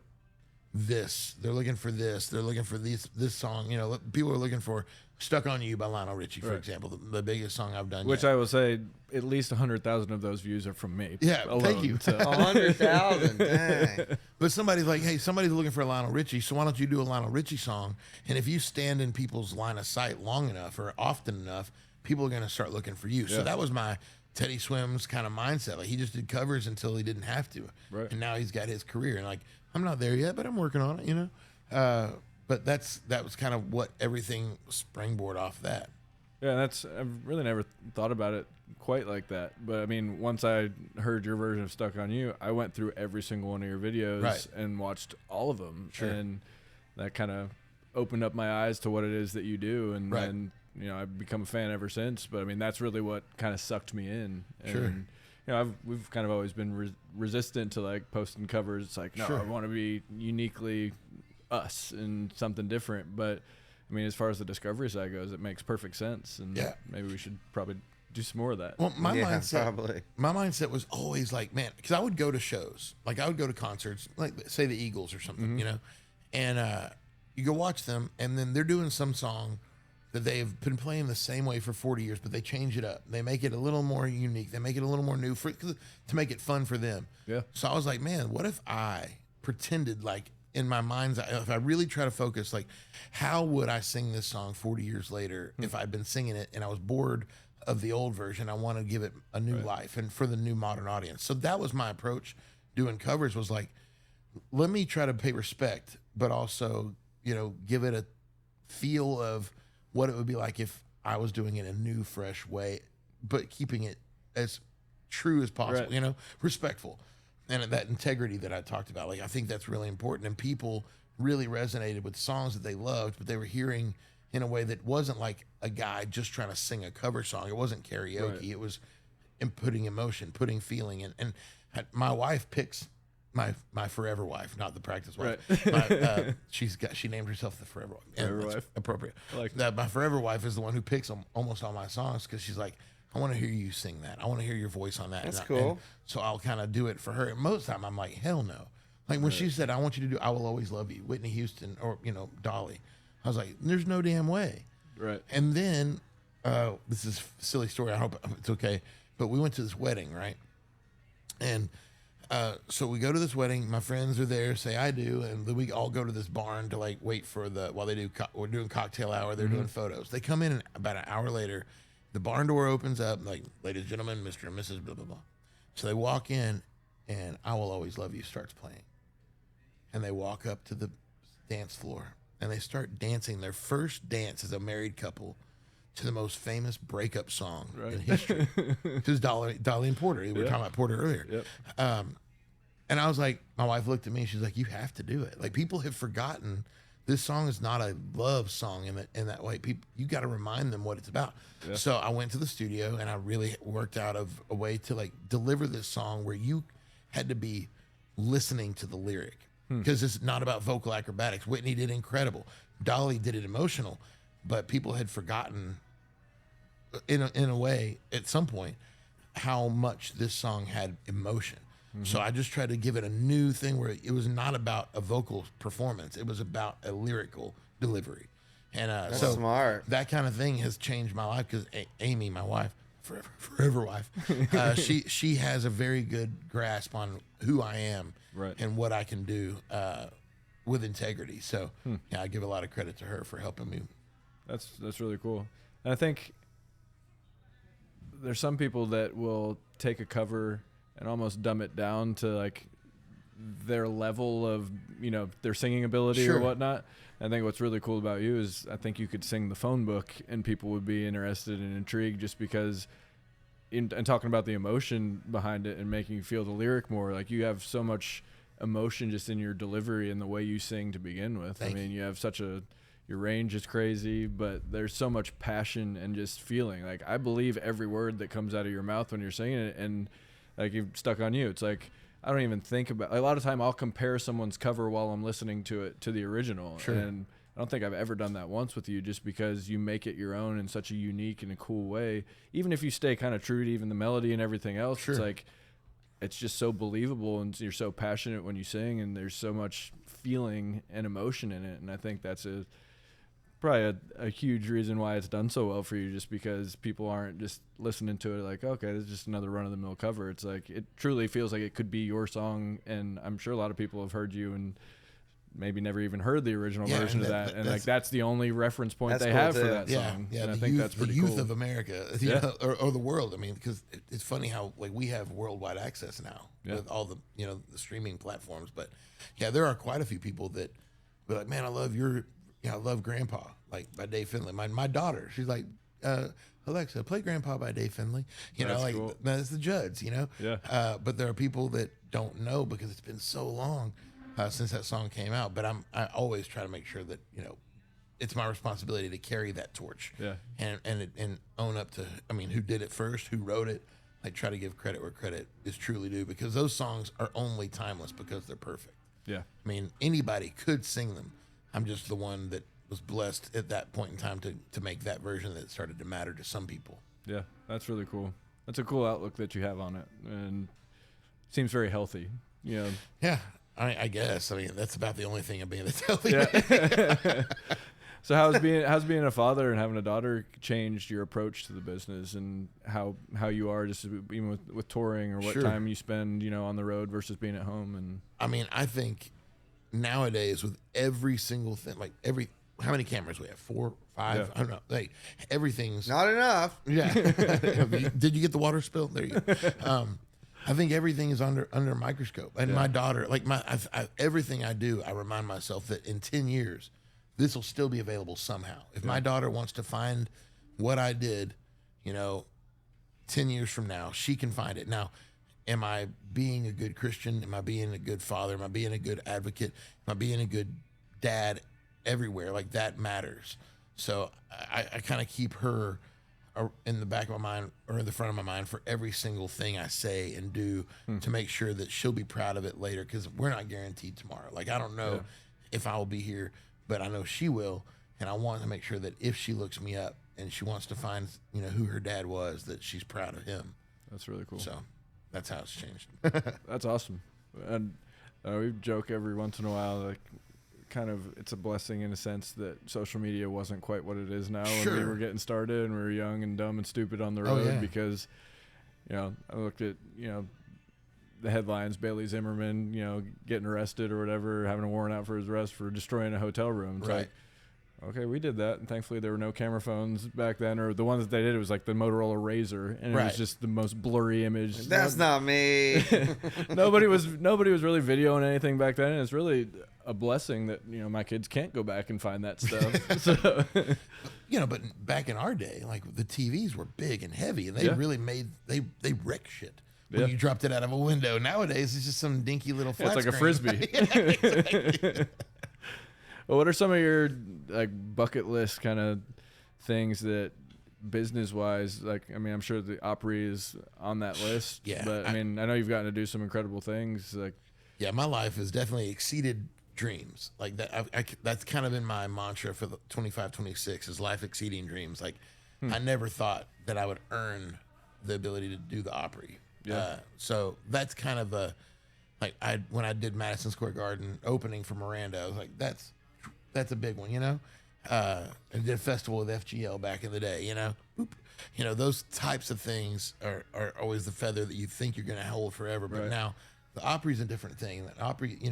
this. They're looking for this. They're looking for this song. You know, people are looking for Stuck on You by Lionel Richie, for example, the biggest song I've done Which yet. I will say, at least 100,000 of those views are from me. Yeah, alone, thank you. So. 100,000, dang. But somebody's like, hey, somebody's looking for a Lionel Richie, so why don't you do a Lionel Richie song? And if you stand in people's line of sight long enough or often enough, people are going to start looking for you. So that was my Teddy Swims kind of mindset. Like, he just did covers until he didn't have to. Right. And now he's got his career. And like, I'm not there yet, but I'm working on it, you know? But that was kind of what everything springboard off that. Yeah, I've really never thought about it quite like that. But I mean, once I heard your version of Stuck on You, I went through every single one of your videos and watched all of them. Sure. And that kind of opened up my eyes to what it is that you do. And then, you know, I've become a fan ever since. But I mean, that's really what kind of sucked me in. And, sure. You know, we've kind of always been resistant to like posting covers. It's like, no, I want to be uniquely us and something different. But I mean, as far as the discovery side goes, it makes perfect sense, and maybe we should probably do some more of that. Well, my mindset was always like, man, because I would go to shows, like I would go to concerts, like say the Eagles or something, you know, and you go watch them, and then they're doing some song that they've been playing the same way for 40 years, but they change it up. They make it a little more unique. They make it a little more new to make it fun for them. Yeah. So I was like, man, what if I pretended like, in my mind's eye, if I really try to focus, like, how would I sing this song 40 years later if I'd been singing it and I was bored of the old version? I want to give it a new life and for the new modern audience. So that was my approach doing covers, was like, let me try to pay respect, but also, you know, give it a feel of what it would be like if I was doing it in a new, fresh way, but keeping it as true as possible, you know, respectful. And that integrity that I talked about, like, I think that's really important. And people really resonated with songs that they loved, but they were hearing in a way that wasn't like a guy just trying to sing a cover song. It wasn't karaoke. It was putting emotion, putting feeling. And my wife picks my forever wife, not the practice wife. Right. She named herself the forever wife. Forever That's wife. appropriate. I like that. My forever wife is the one who picks almost all my songs because she's like, I want to hear you sing that. I want to hear your voice on that. That's and cool. And so I'll kind of do it for her. And most of the time I'm like, hell no. Like when she said, I want you to do I Will Always Love You, Whitney Houston, or, Dolly. I was like, there's no damn way. Right. And then, this is a silly story. I hope it's okay. But we went to this wedding, right? And so we go to this wedding. My friends are there, say I do. And then we all go to this barn to like wait for while they do, we're doing cocktail hour. They're doing photos. They come in and about an hour later, the barn door opens up, like, ladies and gentlemen, Mr. and Mrs. blah, blah, blah. So they walk in and I Will Always Love You starts playing. And they walk up to the dance floor and they start dancing their first dance as a married couple to the most famous breakup song in history. Because Dolly and Porter. We were talking about Porter earlier. Yep. And I was like, my wife looked at me and she's like, you have to do it. Like, people have forgotten this song is not a love song in that way. People, you got to remind them what it's about. Yeah. So I went to the studio and I really worked out of a way to like deliver this song where you had to be listening to the lyric. Because it's not about vocal acrobatics. Whitney did incredible. Dolly did it emotional, but people had forgotten, in a way, at some point, how much this song had emotion. So I just tried to give it a new thing where it was not about a vocal performance. It was about a lyrical delivery. And That's so smart. That kind of thing has changed my life because Amy, my wife, forever wife, she has a very good grasp on who I am and what I can do with integrity. So yeah, I give a lot of credit to her for helping me. That's really cool. And I think there's some people that will take a cover and almost dumb it down to like their level of, their singing ability or whatnot. I think what's really cool about you is I think you could sing the phone book and people would be interested and intrigued just because and talking about the emotion behind it and making you feel the lyric more. Like, you have so much emotion just in your delivery and the way you sing to begin with. Thank I mean, you have your range is crazy, but there's so much passion and just feeling. Like, I believe every word that comes out of your mouth when you're singing it, and like, you've stuck on you. It's like, I don't even think about, a lot of time I'll compare someone's cover while I'm listening to it to the original. Sure. And I don't think I've ever done that once with you, just because you make it your own in such a unique and a cool way. Even if you stay kind of true to even the melody and everything else, it's like, it's just so believable, and you're so passionate when you sing, and there's so much feeling and emotion in it. And I think that's probably a huge reason why it's done so well for you, just because people aren't just listening to it like, okay, this is just another run-of-the-mill cover. It's like, it truly feels like it could be your song, and I'm sure a lot of people have heard you and maybe never even heard the original version of that, and like, that's the only reference point they have for that song. Yeah, and I the think youth, that's pretty the youth cool. of America, or the world. I mean, because it's funny how like we have worldwide access now with all the the streaming platforms. But yeah, there are quite a few people that be like, man, I love Grandpa, like by Dave Fenley. My daughter, she's like, Alexa, play Grandpa by Dave Fenley. That's like cool. that's the Judds. Yeah. But there are people that don't know because it's been so long since that song came out. But I always try to make sure that it's my responsibility to carry that torch. Yeah. And own up to, I mean, who did it first, who wrote it. Like, try to give credit where credit is truly due, because those songs are only timeless because they're perfect. Yeah. I mean, anybody could sing them. I'm just the one that was blessed at that point in time to make that version that started to matter to some people. Yeah, that's really cool. That's a cool outlook that you have on it, and seems very healthy. Yeah, I guess. I mean, that's about the only thing I'm being that's healthy. Yeah. So how's being a father and having a daughter changed your approach to the business, and how you are just even with touring, or what time you spend on the road versus being at home? And I mean, I think nowadays with every single thing, like how many cameras we have? 4, 5? Yeah. I don't know. Like, everything's Not enough. Yeah. Did you get the water spill? There you go. I think everything is under a microscope. And my daughter, like everything I do, I remind myself that in 10 years, this will still be available somehow. If my daughter wants to find what I did, 10 years from now, she can find it. Now, am I being a good Christian? Am I being a good father? Am I being a good advocate? Am I being a good dad everywhere? Like, that matters. So I kind of keep her in the back of my mind or in the front of my mind for every single thing I say and do to make sure that she'll be proud of it later, because we're not guaranteed tomorrow. Like, I don't know if I will be here, but I know she will, and I want to make sure that if she looks me up and she wants to find, you know, who her dad was, that she's proud of him. That's really cool. So that's how it's changed. That's awesome. And we joke every once in a while, like, kind of, it's a blessing in a sense that social media wasn't quite what it is now when we were getting started and we were young and dumb and stupid on the road, because, you know, I looked at, you know, the headlines, Bailey Zimmerman, you know, getting arrested or whatever, having a warrant out for his arrest for destroying a hotel room. It's like, okay, we did that, and thankfully there were no camera phones back then, or the ones that they did, it was like the Motorola Razr, and it was just the most blurry image. That's not me. nobody was really videoing anything back then, and it's really a blessing that, you know, my kids can't go back and find that stuff. So, you know, but back in our day, like, the TVs were big and heavy, and they really made they wreck shit when you dropped it out of a window. Nowadays, it's just some dinky little flat it's like screen. a frisbee. Well, what are some of your, like, bucket list kind of things that business wise, like, I mean, I'm sure the Opry is on that list. Yeah, But I mean, I know you've gotten to do some incredible things. Like, yeah, my life has definitely exceeded dreams. Like that, that's kind of been my mantra for the 25, 26 is life exceeding dreams. Like, I never thought that I would earn the ability to do the Opry. So that's kind of a, like, when I did Madison Square Garden opening for Miranda, I was like, that's a big one, you know. I did a festival with FGL back in the day, you know. Boop. You know, those types of things are always the feather that you think you're going to hold forever. But now the Opry's a different thing. The Opry, you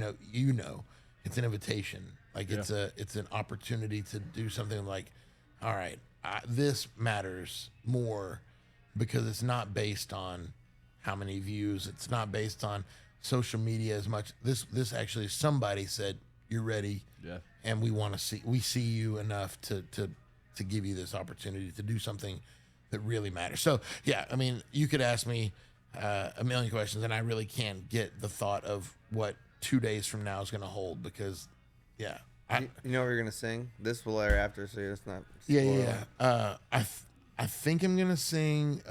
know, it's an invitation. Like, it's an opportunity to do something like, all right, this matters more because it's not based on how many views. It's not based on social media as much. This actually, somebody said, you're ready. Yeah. And we see you enough to give you this opportunity to do something that really matters. So, yeah, I mean, you could ask me a million questions, and I really can't get the thought of what 2 days from now is going to hold, because, you know what you're going to sing? This will air after, so it's not. I think I'm going to sing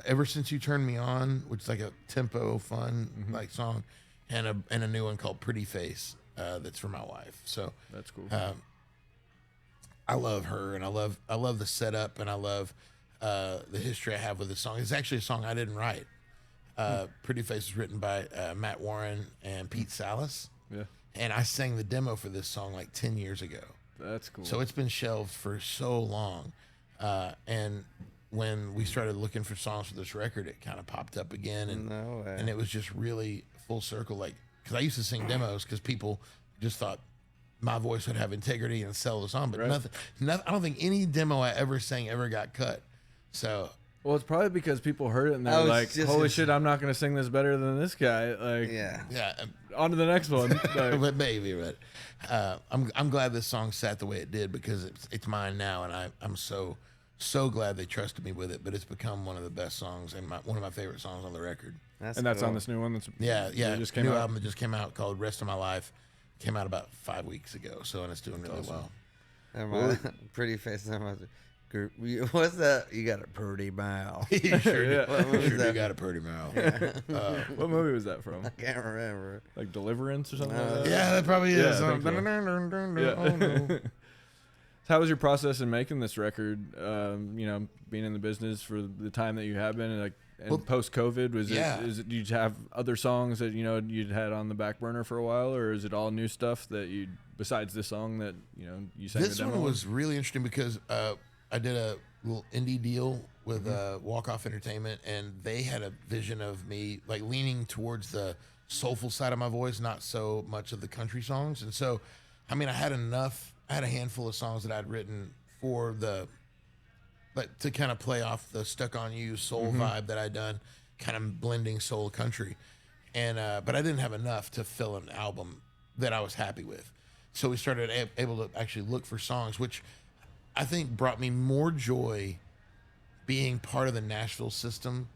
Ever Since You Turned Me On, which is like a tempo, fun, like, song, and a new one called Pretty Face. That's for my wife. So that's cool. I love her, and I love the setup, and I love the history I have with this song. It's actually a song I didn't write. Pretty Face was written by Matt Warren and Pete Salas. Yeah. And I sang the demo for this song like 10 years ago. That's cool. So it's been shelved for so long. And when we started looking for songs for this record, it kind of popped up again. And it was just really full circle. Like, because I used to sing demos because people just thought my voice would have integrity and sell the song. But nothing, I don't think any demo I ever sang ever got cut. So... Well, it's probably because people heard it and they're like, holy shit, I'm not going to sing this better than this guy. Like, yeah. On to the next one. Like, but maybe, I'm glad this song sat the way it did, because it's mine now, and I'm so glad they trusted me with it. But it's become one of the best songs and one of my favorite songs on the record. That's on this new one. That's just came out. Album that just came out called Rest of My Life. Came out about 5 weeks ago, and it's doing really well. Pretty Face. What's that? You got a pretty mouth. You sure do. You got a pretty mouth. What movie was that from? I can't remember. Like Deliverance or something like that? Yeah, that probably is. So how was your process in making this record? You know, being in the business for the time that you have been, and post-COVID, did you have other songs that, you know, you'd had on the back burner for a while, or is it all new stuff that you, besides this song that, you know, you sang the demo? This one was really interesting because I did a little indie deal with Walk Off Entertainment, and they had a vision of me like leaning towards the soulful side of my voice, not so much of the country songs. And so, I mean, I had a handful of songs that I'd written for to kind of play off the Stuck on You soul vibe that I'd done, kind of blending soul country. And but I didn't have enough to fill an album that I was happy with. So we started able to actually look for songs, which I think brought me more joy being part of the Nashville system,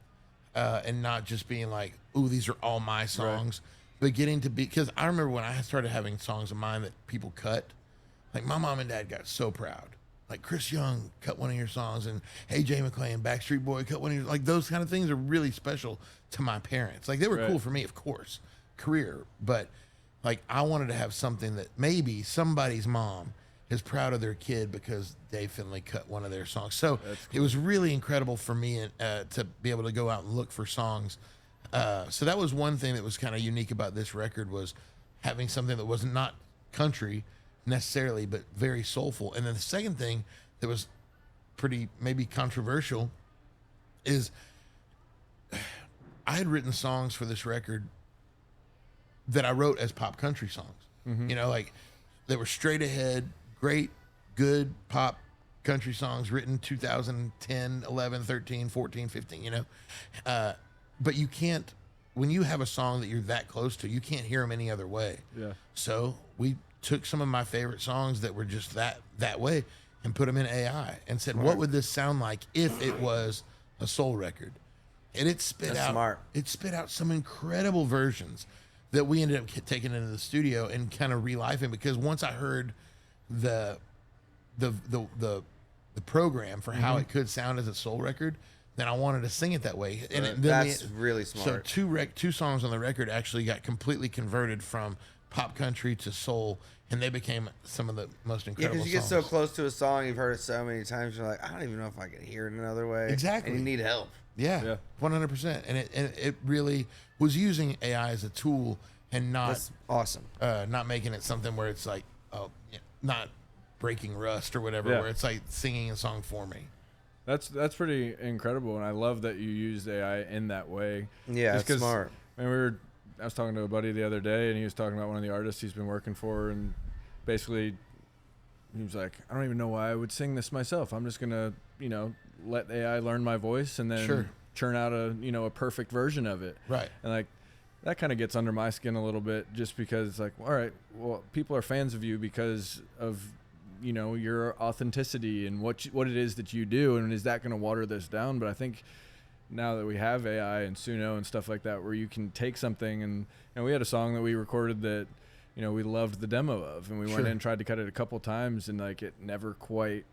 and not just being like, ooh, these are all my songs, but getting to be, because I remember when I started having songs of mine that people cut, like my mom and dad got so proud. like Chris Young cut one of your songs, and AJ McLean, Backstreet Boy cut one of your, like those kind of things are really special to my parents. Like they were cool for me, of course, career, but like I wanted to have something that maybe somebody's mom is proud of their kid because Dave Fenley cut one of their songs. So it was really incredible for me to be able to go out and look for songs. So that was one thing that was kind of unique about this record, was having something that was not country necessarily, but very soulful. And then the second thing that was pretty maybe controversial is I had written songs for this record that I wrote as pop country songs. You know, like they were straight ahead, great, good pop country songs written 2010, 11, 13, 14, 15, you know. But you can't, when you have a song that you're that close to, you can't hear them any other way. Yeah. So we took some of my favorite songs that were just that way and put them in AI and said, what would this sound like if it was a soul record? And it spit out some incredible versions that we ended up taking into the studio and kind of relifing, because once I heard the program for how it could sound as a soul record, then I wanted to sing it that way. And that's really smart. So two songs on the record actually got completely converted from pop country to soul, and they became some of the most incredible songs. Yeah, because you get so close to a song, you've heard it so many times, you're like, I don't even know if I can hear it another way. Exactly. And you need help. Yeah, 100%. And it really was using AI as a tool and not That's awesome. Not making it something where it's like, not breaking rust or whatever, where it's like singing a song for me. That's pretty incredible, and I love that you used AI in that way. Yeah, it's smart. I mean, I was talking to a buddy the other day, and he was talking about one of the artists he's been working for, and basically he was like, I don't even know why I would sing this myself. I'm just gonna, let AI learn my voice and then churn out a perfect version of it. Right. And like that kind of gets under my skin a little bit, just because it's like, all right, well, people are fans of you because of your authenticity and what it is that you do, and is that going to water this down? But I think now that we have AI and Suno and stuff like that, where you can take something, and we had a song that we recorded that we loved the demo of, and we went in and tried to cut it a couple times, and like it never quite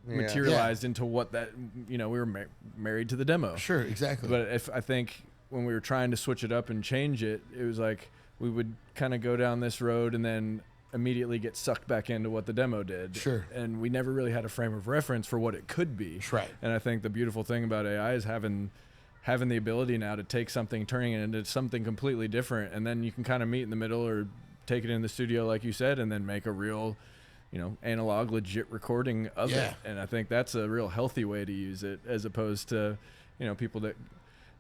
materialized into what that we were married to the demo. Sure, exactly. But I think when we were trying to switch it up and change it, it was like we would kind of go down this road and then immediately get sucked back into what the demo did. Sure. And we never really had a frame of reference for what it could be. Right. And I think the beautiful thing about AI is having the ability now to take something, turning it into something completely different, and then you can kind of meet in the middle or take it in the studio like you said, and then make a real analog legit recording of it. And I think that's a real healthy way to use it, as opposed to people that,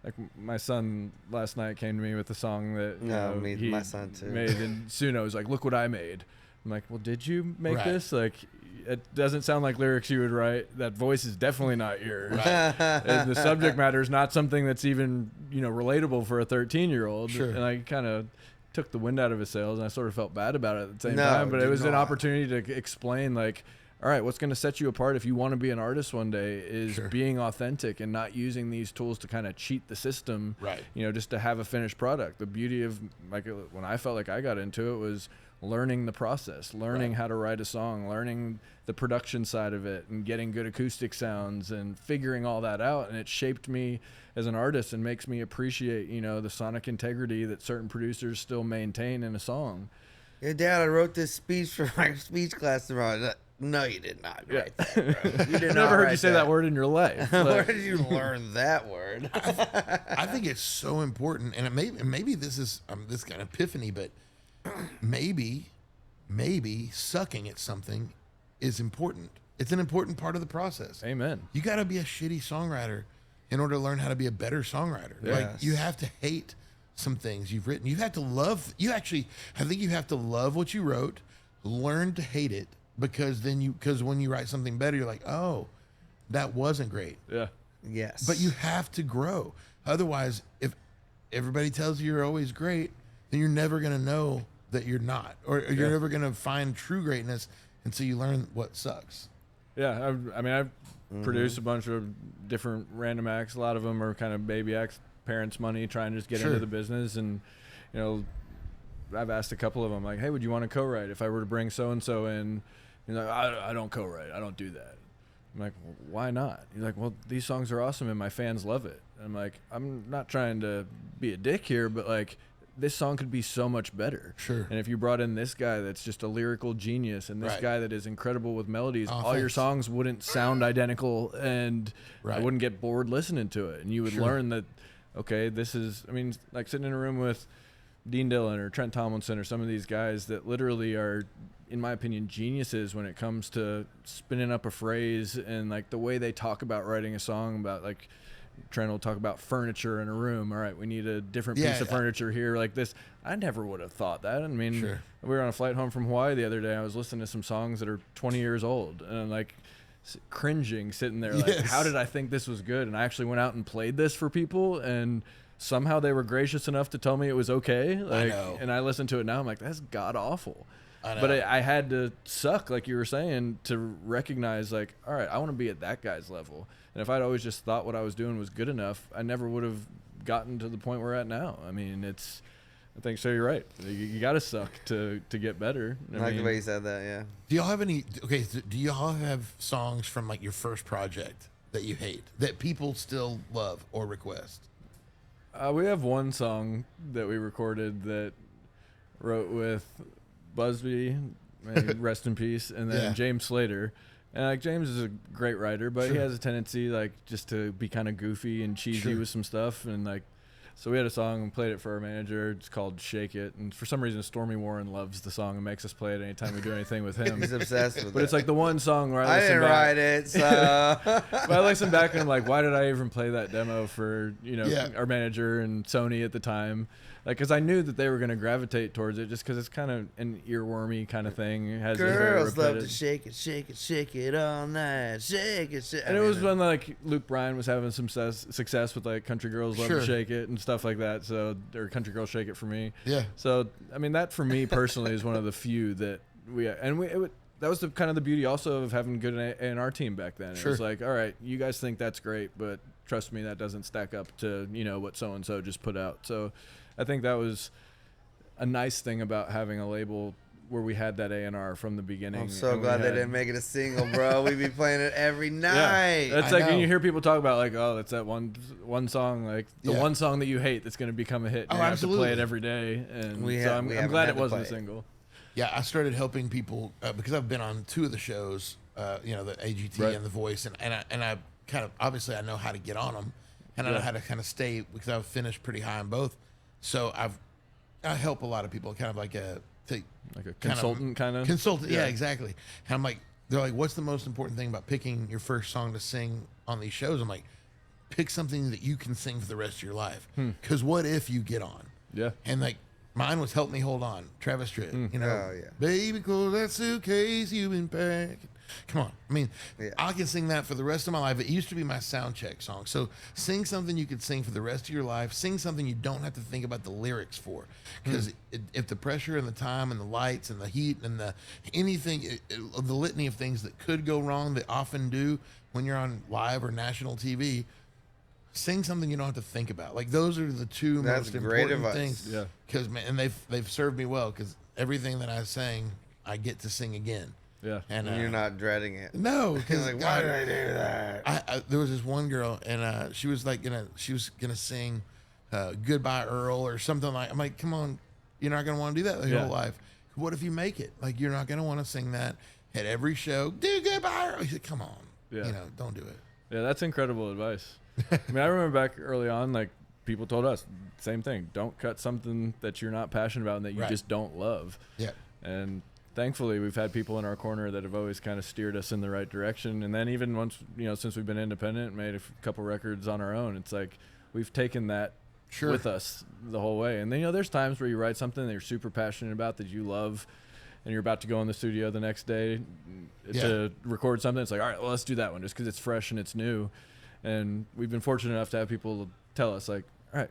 like my son last night came to me with a song that my son too made, and Suno was like, look what I made. I'm like, well, did you make this? Like, it doesn't sound like lyrics you would write. That voice is definitely not yours. And the subject matter is not something that's even relatable for a 13-year-old. Sure. And I kind of took the wind out of his sails, and I sort of felt bad about it at the same time. But it was an opportunity to explain, like, all right, what's going to set you apart if you want to be an artist one day is being authentic and not using these tools to kind of cheat the system, just to have a finished product. The beauty of, like, when I felt like I got into it was learning the process, learning how to write a song, learning the production side of it, and getting good acoustic sounds and figuring all that out. And it shaped me as an artist and makes me appreciate, the sonic integrity that certain producers still maintain in a song. Yeah, Dad, I wrote this speech for my speech class tomorrow. No, you did not write that, bro. You did never heard you say that word in your life. Where did you learn that word? I think it's so important, and maybe this is this kind of epiphany, but maybe sucking at something is important. It's an important part of the process. Amen. You got to be a shitty songwriter in order to learn how to be a better songwriter. Yes. Like, you have to hate some things you've written. You have to love. I think you have to love what you wrote, learn to hate it. Because when you write something better, you're like, oh, that wasn't great. Yeah. Yes. But you have to grow. Otherwise, if everybody tells you you're always great, then you're never going to know that you're not. Or you're never going to find true greatness until you learn what sucks. Yeah. I've produced a bunch of different random acts. A lot of them are kind of baby acts, parents' money, trying to just get into the business. And, I've asked a couple of them, like, hey, would you want to co-write if I were to bring so-and-so in? He's like, I don't co-write. I don't do that. I'm like, well, why not? He's like, well, these songs are awesome and my fans love it. And I'm like, I'm not trying to be a dick here, but like, this song could be so much better. Sure. And if you brought in this guy that's just a lyrical genius and this Right. guy that is incredible with melodies, all thanks. your songs wouldn't sound identical, and I Right. wouldn't get bored listening to it. And you would Sure. learn that, okay, this is, I mean, like sitting in a room with Dean Dillon or Trent Tomlinson or some of these guys that literally are, in my opinion, geniuses when it comes to spinning up a phrase and like the way they talk about writing a song. About like Trent will talk about furniture in a room. All right, we need a different piece of furniture here, like this. I never would have thought that. I mean, Sure. we were on a flight home from Hawaii the other day. I was listening to some songs that are 20 years old, and I'm like cringing, sitting there, like, Yes. how did I think this was good? And I actually went out and played this for people, and somehow they were gracious enough to tell me it was okay. Like, know. and I listen to it now. I'm like, that's god awful. I know. But I had to suck, like you were saying, to recognize, like, all right, I want to be at that guy's level. And if I'd always just thought what I was doing was good enough, I never would have gotten to the point we're at now. I mean, I think so. You're right. You got to suck to get better. I like the way you said that. Yeah. Do y'all have any? Okay, do y'all have songs from like your first project that you hate that people still love or request? We have one song that we recorded that wrote with Busby, may he rest in peace, and then Yeah. James Slater. And like James is a great writer, but he has a tendency like just to be kind of goofy and cheesy with some stuff. And like, so we had a song and played it for our manager. It's called "Shake It," and for some reason Stormy Warren loves the song and makes us play it anytime we do anything with him. He's obsessed with it. But it's like the one song where I I listen didn't back. write it, so. But I listen back and I'm like, why did I even play that demo for, Yeah. our manager and Sony at the time? Like, because I knew that they were going to gravitate towards it just because it's kind of an earwormy kind of thing. It has a very Girls love to repetitive- shake it, shake it, shake it all night. Shake it, shake it. And it was when like Luke Bryan was having some success with like Country Girls Love Sure. to Shake It and stuff like that. So, or Country Girls Shake It for me. Yeah. So, I mean, that for me personally is one of the few that that was the kind of the beauty also of having a good A&R team back then. It Sure. was like, all right, you guys think that's great, but trust me, that doesn't stack up to, what so-and-so just put out. So I think that was a nice thing about having a label where we had that A&R from the beginning. I'm so and we glad they had- didn't make it a single, bro. We'd be playing it every night. Yeah, that's I like when know. you hear people talk about like, oh, that's that one song, like the Yeah. one song that you hate that's going to become a hit. And Oh, you have to play absolutely. it every day, and We so have- I'm we glad haven't had it to wasn't a play it. single. Yeah, I started helping people because I've been on 2 of the shows, the AGT Right. and The Voice, and I kind of obviously I know how to get on them, and I know Yeah. how to kind of stay because I've finished pretty high on both. So I help a lot of people, kind of like a Consultant kind of. consultant. Yeah, exactly. And I'm like, they're like, what's the most important thing about picking your first song to sing on these shows? I'm like, pick something that you can sing for the rest of your life. Because what if you get on? Yeah. And like mine was "Help Me Hold On," Travis Tritt. Oh, yeah. Baby, close that suitcase you've been packing. Come on. I mean, Yeah. I can sing that for the rest of my life. It used to be my sound check song. So sing something you could sing for the rest of your life. Sing something you don't have to think about the lyrics for. Because if the pressure and the time and the lights and the heat and the the litany of things that could go wrong that often do when you're on live or national TV, sing something you don't have to think about. Like those are the 2 That's most great important advice. things. Yeah. Because and they've served me well because everything that I sang, I get to sing again. Yeah. And And you're not dreading it. no, You're because like, why did I do that? there was this one girl and she was gonna sing "Goodbye Earl" or something like. I'm like, come on, you're not gonna want to do that your Yeah. whole life. What if you make it? Like you're not gonna want to sing that at every show. Do "Goodbye Earl." He said, come on, Yeah. don't do it. Yeah, that's incredible advice. I mean, I remember back early on, like people told us same thing: don't cut something that you're not passionate about and that you Right. just don't love. Yeah. And thankfully, we've had people in our corner that have always kind of steered us in the right direction. And then even once, since we've been independent, made a couple records on our own, it's like we've taken that Sure. with us the whole way. And then, there's times where you write something that you're super passionate about that you love, and you're about to go in the studio the next day to record something. It's like, all right, well, let's do that one just because it's fresh and it's new. And we've been fortunate enough to have people tell us, like, all right,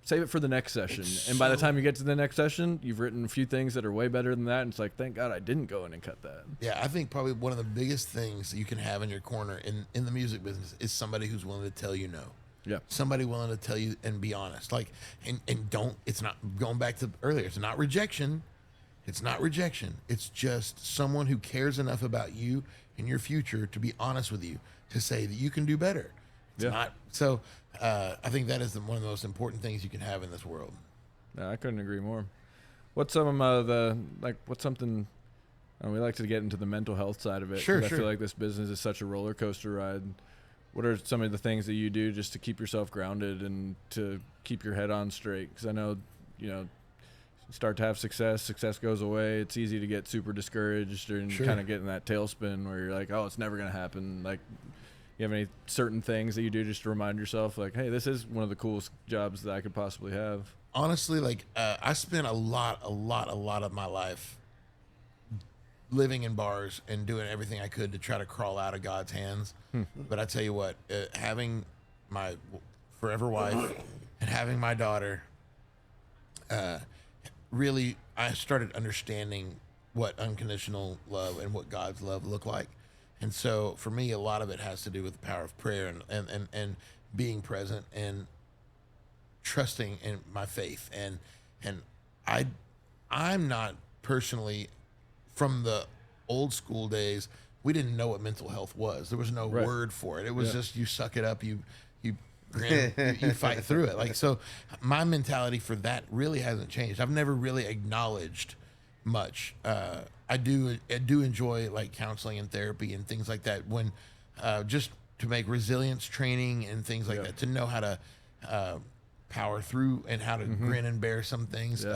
save it for the next session. And by the time you get to the next session, you've written a few things that are way better than that. And it's like, thank God I didn't go in and cut that. Yeah, I think probably one of the biggest things that you can have in your corner in the music business is somebody who's willing to tell you no. Yeah. Somebody willing to tell you and be honest. Like, and don't, it's not, going back to earlier, it's not rejection. It's not rejection. It's just someone who cares enough about you and your future to be honest with you, to say that you can do better. It's not. So I think that is one of the most important things you can have in this world. No, I couldn't agree more. What's some of what's something, we like to get into the mental health side of it. Sure. I feel like this business is such a roller coaster ride. What are some of the things that you do just to keep yourself grounded and to keep your head on straight? Because I know, start to have success goes away. It's easy to get super discouraged and kind of get in that tailspin where you're like, oh, it's never going to happen. Like, you have any certain things that you do just to remind yourself, like, hey, this is one of the coolest jobs that I could possibly have? Honestly, like I spent a lot of my life living in bars and doing everything I could to try to crawl out of God's hands. But I tell you what, having my forever wife and having my daughter, really, I started understanding what unconditional love and what God's love look like. And so for me, a lot of it has to do with the power of prayer and being present and trusting in my faith. And I'm not personally, from the old school days, we didn't know what mental health was. There was no word for it. It was just, you suck it up, you grin, you fight through it. Like, so my mentality for that really hasn't changed. I've never really acknowledged much. I do enjoy like counseling and therapy and things like that, when just to make resilience training and things like that, to know how to power through and how to grin and bear some things.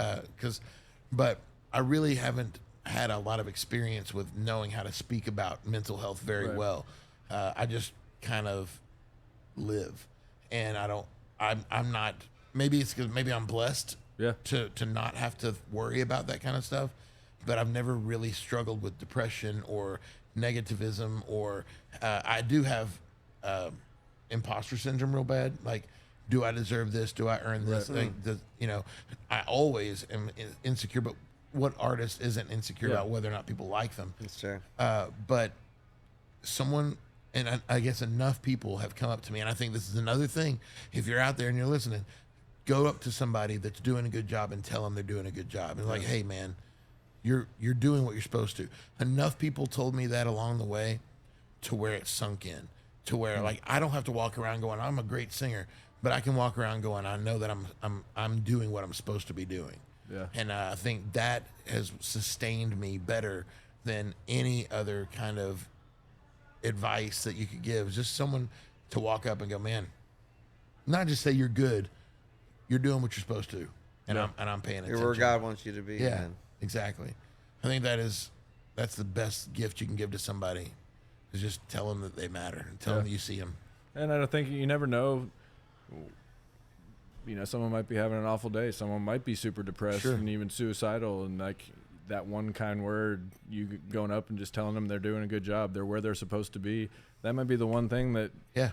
But I really haven't had a lot of experience with knowing how to speak about mental health very well. I just kind of live, and I'm not, maybe it's because maybe I'm blessed to not have to worry about that kind of stuff, but I've never really struggled with depression or negativism, or I do have imposter syndrome real bad. Like, do I deserve this? Do I earn this? Like, I always am insecure, but what artist isn't insecure about whether or not people like them? That's true. But someone, and I guess enough people have come up to me, and I think this is another thing. If you're out there and you're listening, go up to somebody that's doing a good job and tell them they're doing a good job. And like, hey man, you're doing what you're supposed to. Enough people told me that along the way to where it sunk in, to where like I don't have to walk around going, I'm a great singer, but I can walk around going, I know that I'm doing what I'm supposed to be doing. Yeah. And I think that has sustained me better than any other kind of advice that you could give. Just someone to walk up and go, man, not just say you're good, you're doing what you're supposed to, and I'm paying attention. You're where God wants you to be. Yeah, man. Exactly. I think that's the best gift you can give to somebody, is just tell them that they matter and tell them that you see them. And I think you never know. Someone might be having an awful day. Someone might be super depressed and even suicidal. And like that one kind word, you going up and just telling them they're doing a good job, they're where they're supposed to be. That might be the one thing that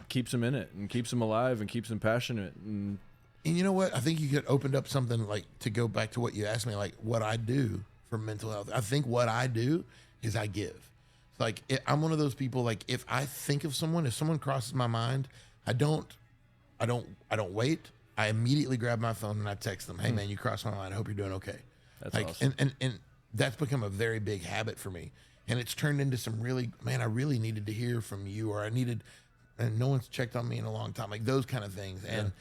keeps them in it and keeps them alive and keeps them passionate. And you know what? I think you could open up something, like, to go back to what you asked me, like what I do for mental health. I think what I do is I give. Like, I'm one of those people, like, if I think of someone, if someone crosses my mind, I don't wait. I immediately grab my phone and I text them, hey man, you crossed my mind. I hope you're doing okay. That's like, awesome. And that's become a very big habit for me. And it's turned into some really, man, I really needed to hear from you, or and no one's checked on me in a long time. Like those kind of things. And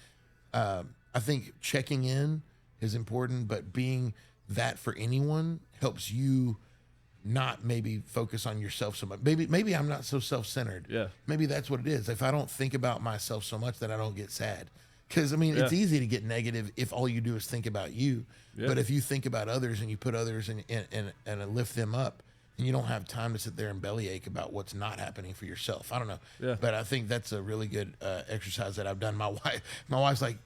I think checking in is important, but being that for anyone helps you not maybe focus on yourself so much. Maybe I'm not so self-centered. Yeah. Maybe that's what it is. If I don't think about myself so much, that I don't get sad. Because, I mean, it's easy to get negative if all you do is think about you. Yeah. But if you think about others and you put others and lift them up, and you don't have time to sit there and bellyache about what's not happening for yourself. I don't know. Yeah. But I think that's a really good exercise that I've done. My wife's like,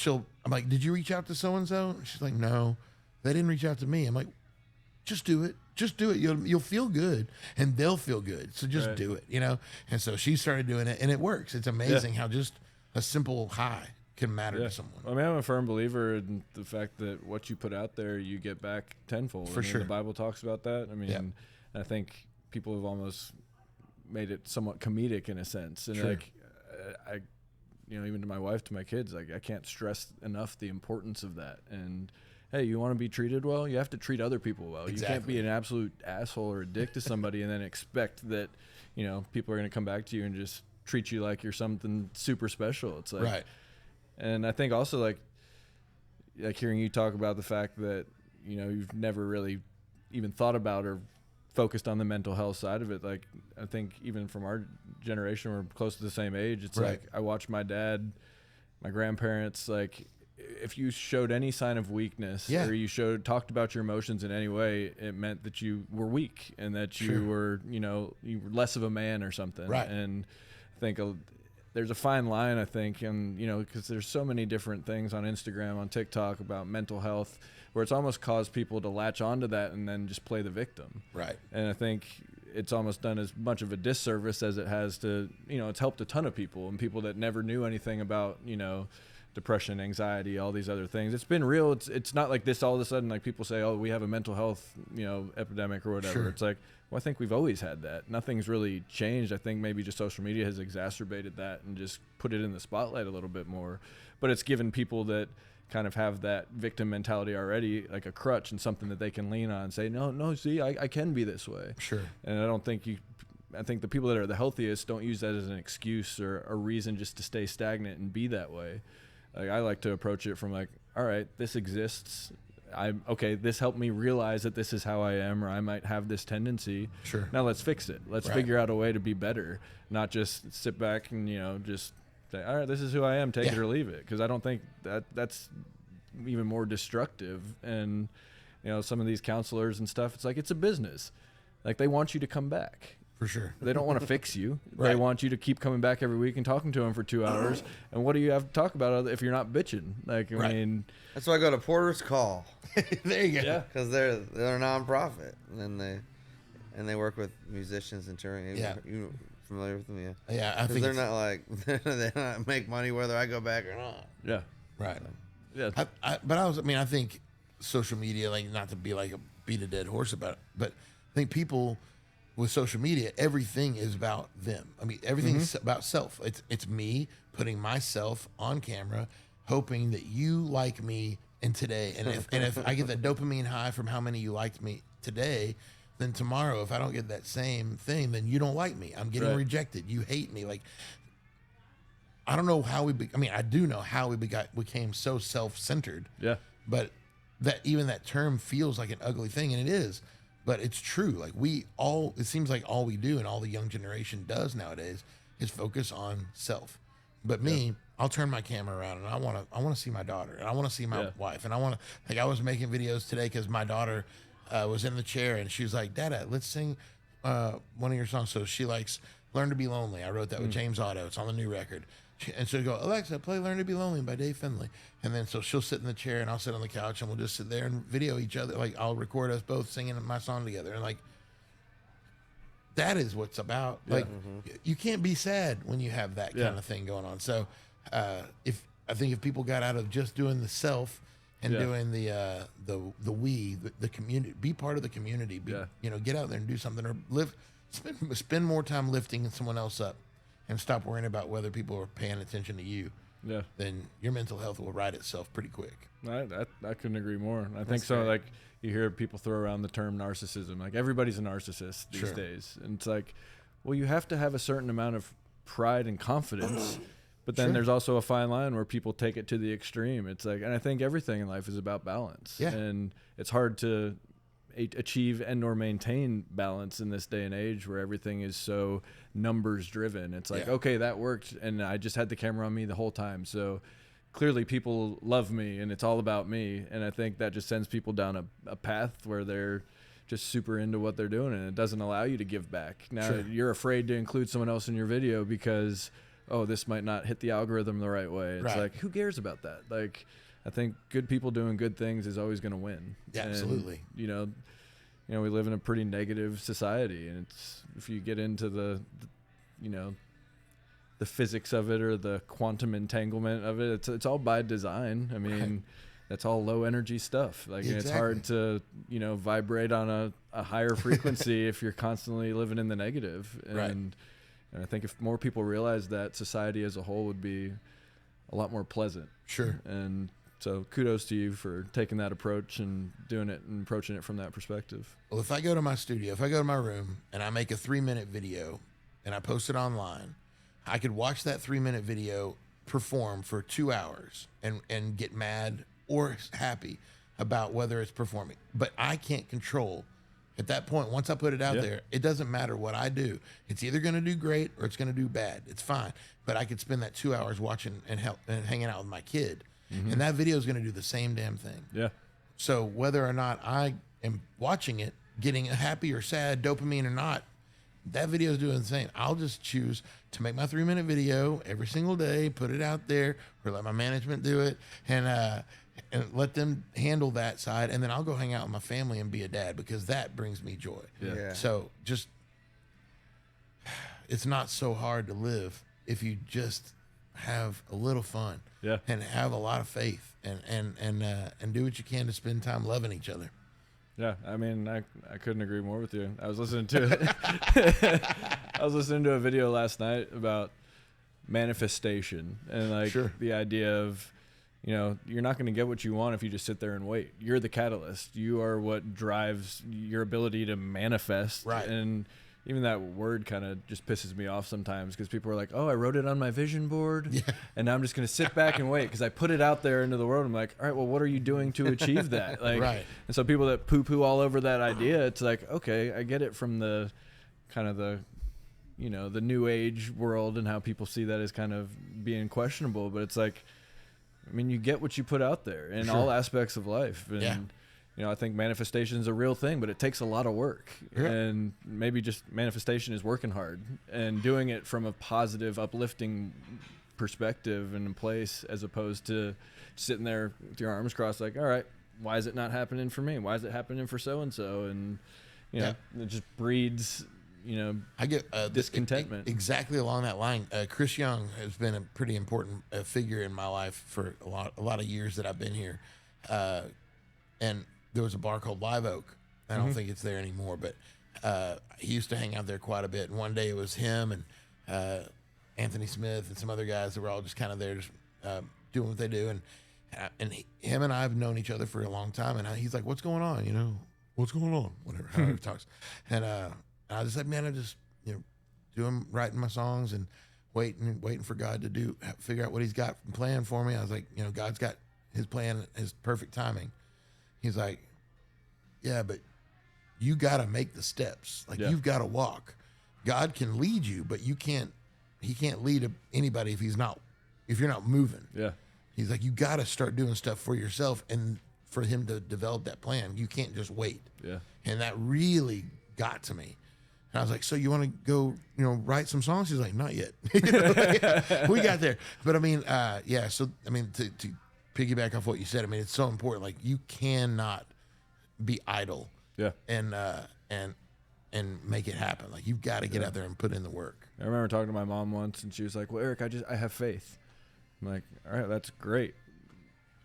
I'm like, did you reach out to so-and-so? She's like, no, they didn't reach out to me. I'm like, just do it. Just do it. You'll feel good, and they'll feel good. So just do it, And so she started doing it, and it works. It's amazing how just a simple hi can matter to someone. I mean, I'm a firm believer in the fact that what you put out there, you get back tenfold. For sure. The Bible talks about that. I mean, I think people have almost made it somewhat comedic in a sense. And like, even to my wife, to my kids, like I can't stress enough the importance of that. And hey, you want to be treated well, you have to treat other people well. Exactly. You can't be an absolute asshole or a dick to somebody and then expect that, you know, people are going to come back to you and just treat you like you're something super special. It's like, Right. And I think also like hearing you talk about the fact that, you know, you've never really even thought about or focused on the mental health side of it. Like, I think even from our generation, we're close to the same age. It's Right. like, I watched my dad, my grandparents, like, if you showed any sign of weakness or you talked about your emotions in any way, it meant that you were weak and that you were, you know, you were less of a man or something. Right. And I think there's a fine line, I think, and, you know, because there's so many different things on Instagram, on TikTok about mental health, where it's almost caused people to latch onto that and then just play the victim. Right. And I think it's almost done as much of a disservice as it has to, you know, it's helped a ton of people and people that never knew anything about, you know, depression, anxiety, all these other things. It's been real. It's not like this all of a sudden, like people say, oh, we have a mental health, you know, epidemic or whatever. Sure. It's like, well, I think we've always had that. Nothing's really changed. I think maybe just social media has exacerbated that and just put it in the spotlight a little bit more. But it's given people that kind of have that victim mentality already, like a crutch and something that they can lean on and say, no, see, I can be this way. Sure. And I think the people that are the healthiest don't use that as an excuse or a reason just to stay stagnant and be that way. Like, I like to approach it from like, all right, this exists. This helped me realize that this is how I am, or I might have this tendency. Sure. Now let's fix it. Let's figure out a way to be better, not just sit back and, you know, just say, all right, this is who I am, take it or leave it. Because I don't think that's even more destructive. And, you know, some of these counselors and stuff, it's like, it's a business. Like, they want you to come back. For sure. They don't want to fix you. Right. They want you to keep coming back every week and talking to them for 2 hours. And what do you have to talk about if you're not bitching? Like, I mean, That's why I go to Porter's Call. There you go. yeah. Because they're a nonprofit, and they work with musicians and touring. Yeah. You familiar with them? Yeah. Yeah, I 'Cause think they're not like they don't make money whether I go back or not. Yeah. right. Yeah. I think social media, like, not to be like beat a dead horse about it, but I think people with social media, everything is about them. I mean, everything's about self. It's me putting myself on camera, hoping that you like me in today. And if I get that dopamine high from how many you liked me today, then tomorrow, if I don't get that same thing, then you don't like me. I'm getting rejected. You hate me. Like, I don't know how I do know how we became so self-centered. Yeah. But that term feels like an ugly thing, and it is. But it's true. Like, it seems like all we do and all the young generation does nowadays is focus on self. But me, I'll turn my camera around and I want to see my daughter, and I want to see my wife, and I was making videos today because my daughter was in the chair and she was like, Dada, let's sing one of your songs. So she likes Learn to Be Lonely. I wrote that with James Otto. It's on the new record. And so go, Alexa, play Learn to Be Lonely by Dave Fenley. And then so she'll sit in the chair and I'll sit on the couch and we'll just sit there and video each other. Like, I'll record us both singing my song together. And like, that is what's about. Like, you can't be sad when you have that kind of thing going on. So I think if people got out of just doing the self and doing the community, be part of the community, get out there and do something, or spend more time lifting someone else up. And stop worrying about whether people are paying attention to you. Yeah. Then your mental health will right itself pretty quick. I couldn't agree more. I think so. Great. Like, you hear people throw around the term narcissism. Like, everybody's a narcissist these days. And it's like, well, you have to have a certain amount of pride and confidence. But then there's also a fine line where people take it to the extreme. It's like, and I think everything in life is about balance. Yeah. And it's hard to achieve and or maintain balance in this day and age where everything is so numbers driven. It's like, okay, that worked, and I just had the camera on me the whole time, so clearly people love me and it's all about me. And I think that just sends people down a path where they're just super into what they're doing, and it doesn't allow you to give back. Now you're afraid to include someone else in your video because, oh, this might not hit the algorithm the right way. It's like, who cares about that? Like, I think good people doing good things is always going to win. Yeah, absolutely. You know, we live in a pretty negative society, and it's, if you get into the physics of it or the quantum entanglement of it, it's all by design. I mean, that's all low energy stuff. Like, it's hard to, vibrate on a higher frequency if you're constantly living in the negative. And I think if more people realize that, society as a whole would be a lot more pleasant. Sure. And So kudos to you for taking that approach and doing it and approaching it from that perspective. Well, if I go to my studio, if I go to my room and I make a 3-minute video and I post it online, I could watch that 3-minute video perform for 2 hours and get mad or happy about whether it's performing. But I can't control at that point. Once I put it out there, it doesn't matter what I do. It's either going to do great or it's going to do bad. It's fine. But I could spend that 2 hours watching and hanging out with my kid. And that video is going to do the same damn thing. Yeah. So whether or not I am watching it, getting happy or sad, dopamine or not, that video is doing the same. I'll just choose to make my 3-minute video every single day, put it out there, or let my management do it, and let them handle that side. And then I'll go hang out with my family and be a dad, because that brings me joy. Yeah. So just, it's not so hard to live if you just have a little fun. Yeah. And have a lot of faith and do what you can to spend time loving each other. Yeah, I mean, I couldn't agree more with you. I was listening to I was listening to a video last night about manifestation and like the idea of, you know, you're not going to get what you want if you just sit there and wait. You're the catalyst. You are what drives your ability to manifest. Right. And even that word kind of just pisses me off sometimes, because people are like, oh, I wrote it on my vision board and now I'm just going to sit back and wait because I put it out there into the world. I'm like, all right, well, what are you doing to achieve that? Like, and so people that poo-poo all over that idea, it's like, okay, I get it from the kind of the, you know, the new age world and how people see that as kind of being questionable. But it's like, I mean, you get what you put out there in all aspects of life. And, you know, I think manifestation is a real thing, but it takes a lot of work. And maybe just manifestation is working hard and doing it from a positive, uplifting perspective and place, as opposed to sitting there with your arms crossed like, all right, why is it not happening for me? Why is it happening for so-and-so? And, you know, it just breeds, you know, I get discontentment. Exactly along that line. Chris Young has been a pretty important figure in my life for a lot of years that I've been here. And there was a bar called Live Oak. I don't think it's there anymore, but he used to hang out there quite a bit. And one day it was him and Anthony Smith and some other guys that were all just kind of there, just doing what they do. And him and I have known each other for a long time. And he's like, "What's going on? You know, what's going on?" Whatever, however he talks. And I was like, "Man, I just, you know, writing my songs and waiting for God to figure out what He's got planned for me." I was like, "You know, God's got His plan, His perfect timing." He's like, "Yeah, but you got to make the steps. Like, you've got to walk. God can lead you, but He can't lead anybody if you're not moving." Yeah. He's like, "You got to start doing stuff for yourself and for Him to develop that plan. You can't just wait." Yeah. And that really got to me. And I was like, "So you want to go, you know, write some songs?" He's like, "Not yet." We got there. But I mean, so I mean, to piggyback off what you said, I mean, it's so important. Like, you cannot be idle. Yeah. And make it happen. Like, you've got to get out there and put in the work. I remember talking to my mom once, and she was like, "Well, Eric, I have faith." I'm like, "All right, that's great."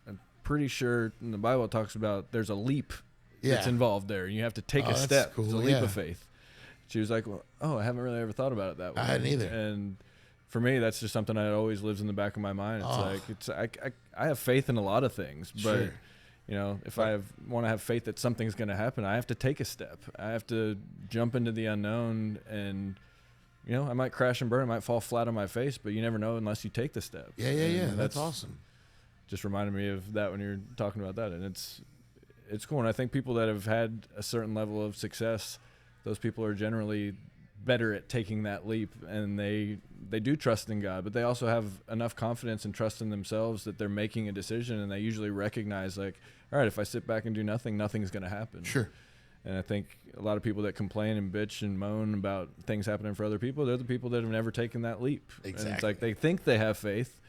I'm pretty sure in the Bible it talks about there's a leap that's involved there. You have to take a step. Cool. It's a leap of faith. She was like, "Well, I haven't really ever thought about it that way." I hadn't either. And for me, that's just something that always lives in the back of my mind. It's I have faith in a lot of things, but you know, if I want to have faith that something's going to happen, I have to take a step. I have to jump into the unknown, and you know, I might crash and burn. I might fall flat on my face, but you never know unless you take the step. Yeah. That's awesome. Just reminded me of that when you're talking about that, and it's cool. And I think people that have had a certain level of success, those people are generally better at taking that leap, and they do trust in God, but they also have enough confidence and trust in themselves that they're making a decision, and they usually recognize, like, all right, if I sit back and do nothing, nothing's going to happen. Sure. And I think a lot of people that complain and bitch and moan about things happening for other people, they're the people that have never taken that leap. Exactly. And it's like they think they have faith.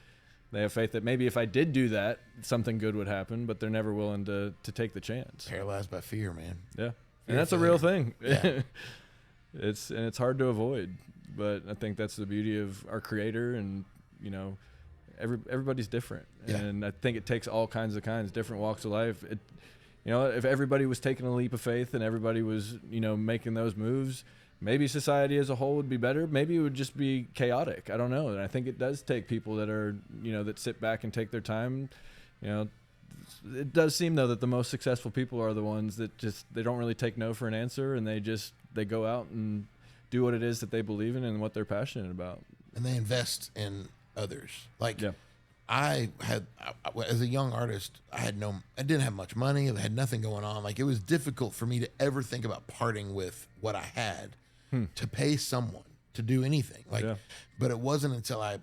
They have faith that maybe if I did do that, something good would happen, but they're never willing to take the chance. Paralyzed by fear, man. Yeah. And that's a real thing. Yeah. It's hard to avoid, but I think that's the beauty of our Creator, and you know, everybody's different, and I think it takes all kinds, different walks of life. You know, if everybody was taking a leap of faith and everybody was, you know, making those moves, maybe society as a whole would be better. Maybe it would just be chaotic. I don't know. And I think it does take people that are, you know, that sit back and take their time, you know, it does seem though that the most successful people are the ones that just they don't really take no for an answer, and they go out and do what it is that they believe in and what they're passionate about. And they invest in others. Like Yeah. As a young artist, I didn't have much money. I had nothing going on. Like, it was difficult for me to ever think about parting with what I had to pay someone to do anything. Like, but it wasn't until I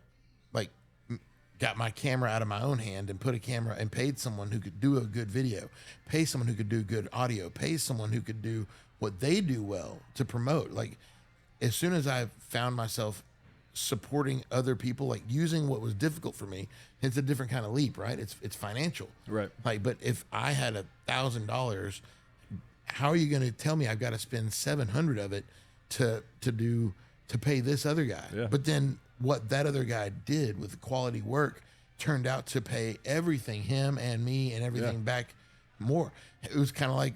got my camera out of my own hand and put a camera and paid someone who could do a good video, pay someone who could do good audio, pay someone who could do what they do well to promote. Like, as soon as I found myself supporting other people, like using what was difficult for me, it's a different kind of leap, right? It's financial, Right. Like, but if I had $1,000, how are you going to tell me I've got to spend 700 of it to pay this other guy? Yeah. But then what that other guy did with the quality work turned out to pay everything, him and me and everything back more. It was kind of like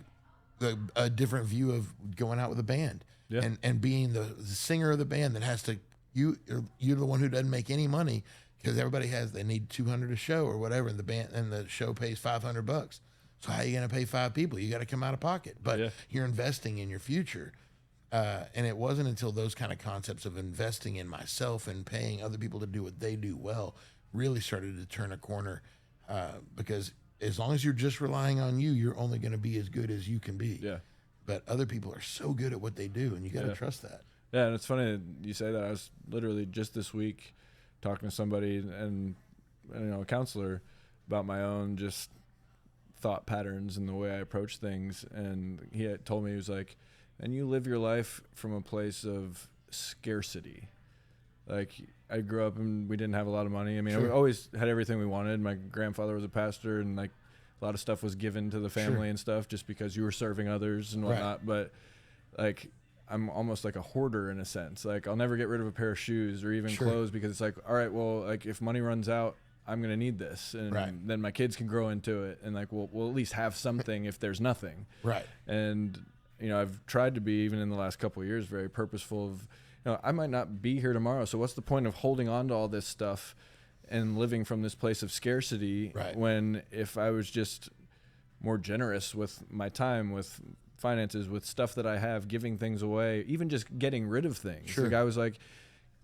a different view of going out with a band and being the singer of the band that has to, you're the one who doesn't make any money because they need 200 a show or whatever, and the show pays $500. So how are you going to pay 5 people? You got to come out of pocket, but you're investing in your future. And it wasn't until those kind of concepts of investing in myself and paying other people to do what they do well really started to turn a corner. Because as long as you're just relying on you, you're only going to be as good as you can be. Yeah. But other people are so good at what they do, and you got to trust that. Yeah, and it's funny that you say that. I was literally just this week talking to somebody and a counselor about my own just thought patterns and the way I approach things, and he had told me, he was like, and you live your life from a place of scarcity. Like, I grew up and we didn't have a lot of money. I mean, we always had everything we wanted. My grandfather was a pastor, and like a lot of stuff was given to the family and stuff just because you were serving others and whatnot. But like, I'm almost like a hoarder in a sense. Like, I'll never get rid of a pair of shoes or even clothes because it's like, all right, well, like if money runs out, I'm going to need this. And then my kids can grow into it. And like, we'll at least have something if there's nothing. Right. And, I've tried to be, even in the last couple of years, very purposeful of, I might not be here tomorrow. So what's the point of holding on to all this stuff and living from this place of scarcity when if I was just more generous with my time, with finances, with stuff that I have, giving things away, even just getting rid of things. The guy was like,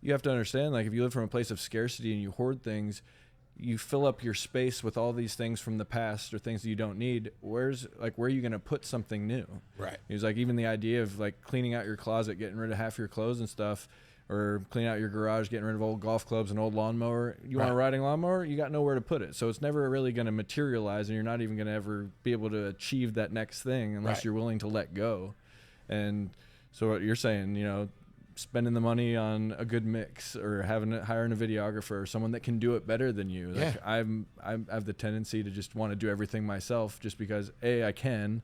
you have to understand, like, if you live from a place of scarcity and you hoard things, you fill up your space with all these things from the past or things that you don't need. Where are you going to put something new? Right. He was like, even the idea of like cleaning out your closet, getting rid of half your clothes and stuff, or cleaning out your garage, getting rid of old golf clubs and old lawnmower. You want a riding lawnmower? You got nowhere to put it. So it's never really going to materialize, and you're not even going to ever be able to achieve that next thing unless you're willing to let go. And so what you're saying, spending the money on a good mix or hiring a videographer or someone that can do it better than you. Like, I have the tendency to just want to do everything myself just because A, I can,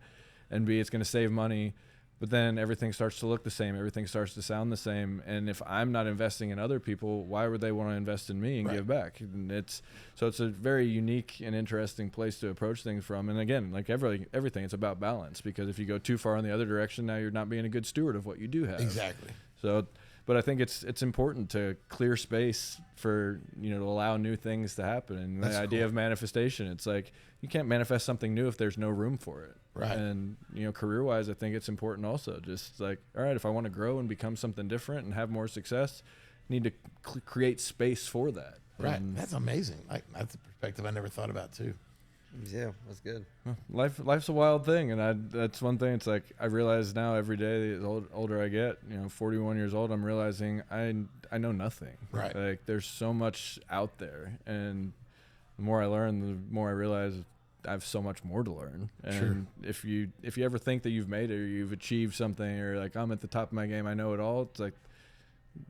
and B, it's going to save money. But then everything starts to look the same. Everything starts to sound the same. And if I'm not investing in other people, why would they want to invest in me and give back? And it's a very unique and interesting place to approach things from. And again, like everything, it's about balance, because if you go too far in the other direction, now you're not being a good steward of what you do have. Exactly. So, but I think it's important to clear space for, to allow new things to happen. And the idea of manifestation, it's like, you can't manifest something new if there's no room for it. Right. And, career-wise, I think it's important also. Just like, all right, if I want to grow and become something different and have more success, I need to create space for that. Right. And that's amazing. That's a perspective I never thought about, too. Yeah, that's good. Life's a wild thing, and that's one thing. It's like I realize now every day, the older I get, 41 years old, I'm realizing I know nothing. Right. Like, there's so much out there, and the more I learn, the more I realize I have so much more to learn. And if you ever think that you've made it or you've achieved something, or like, I'm at the top of my game, I know it all, it's like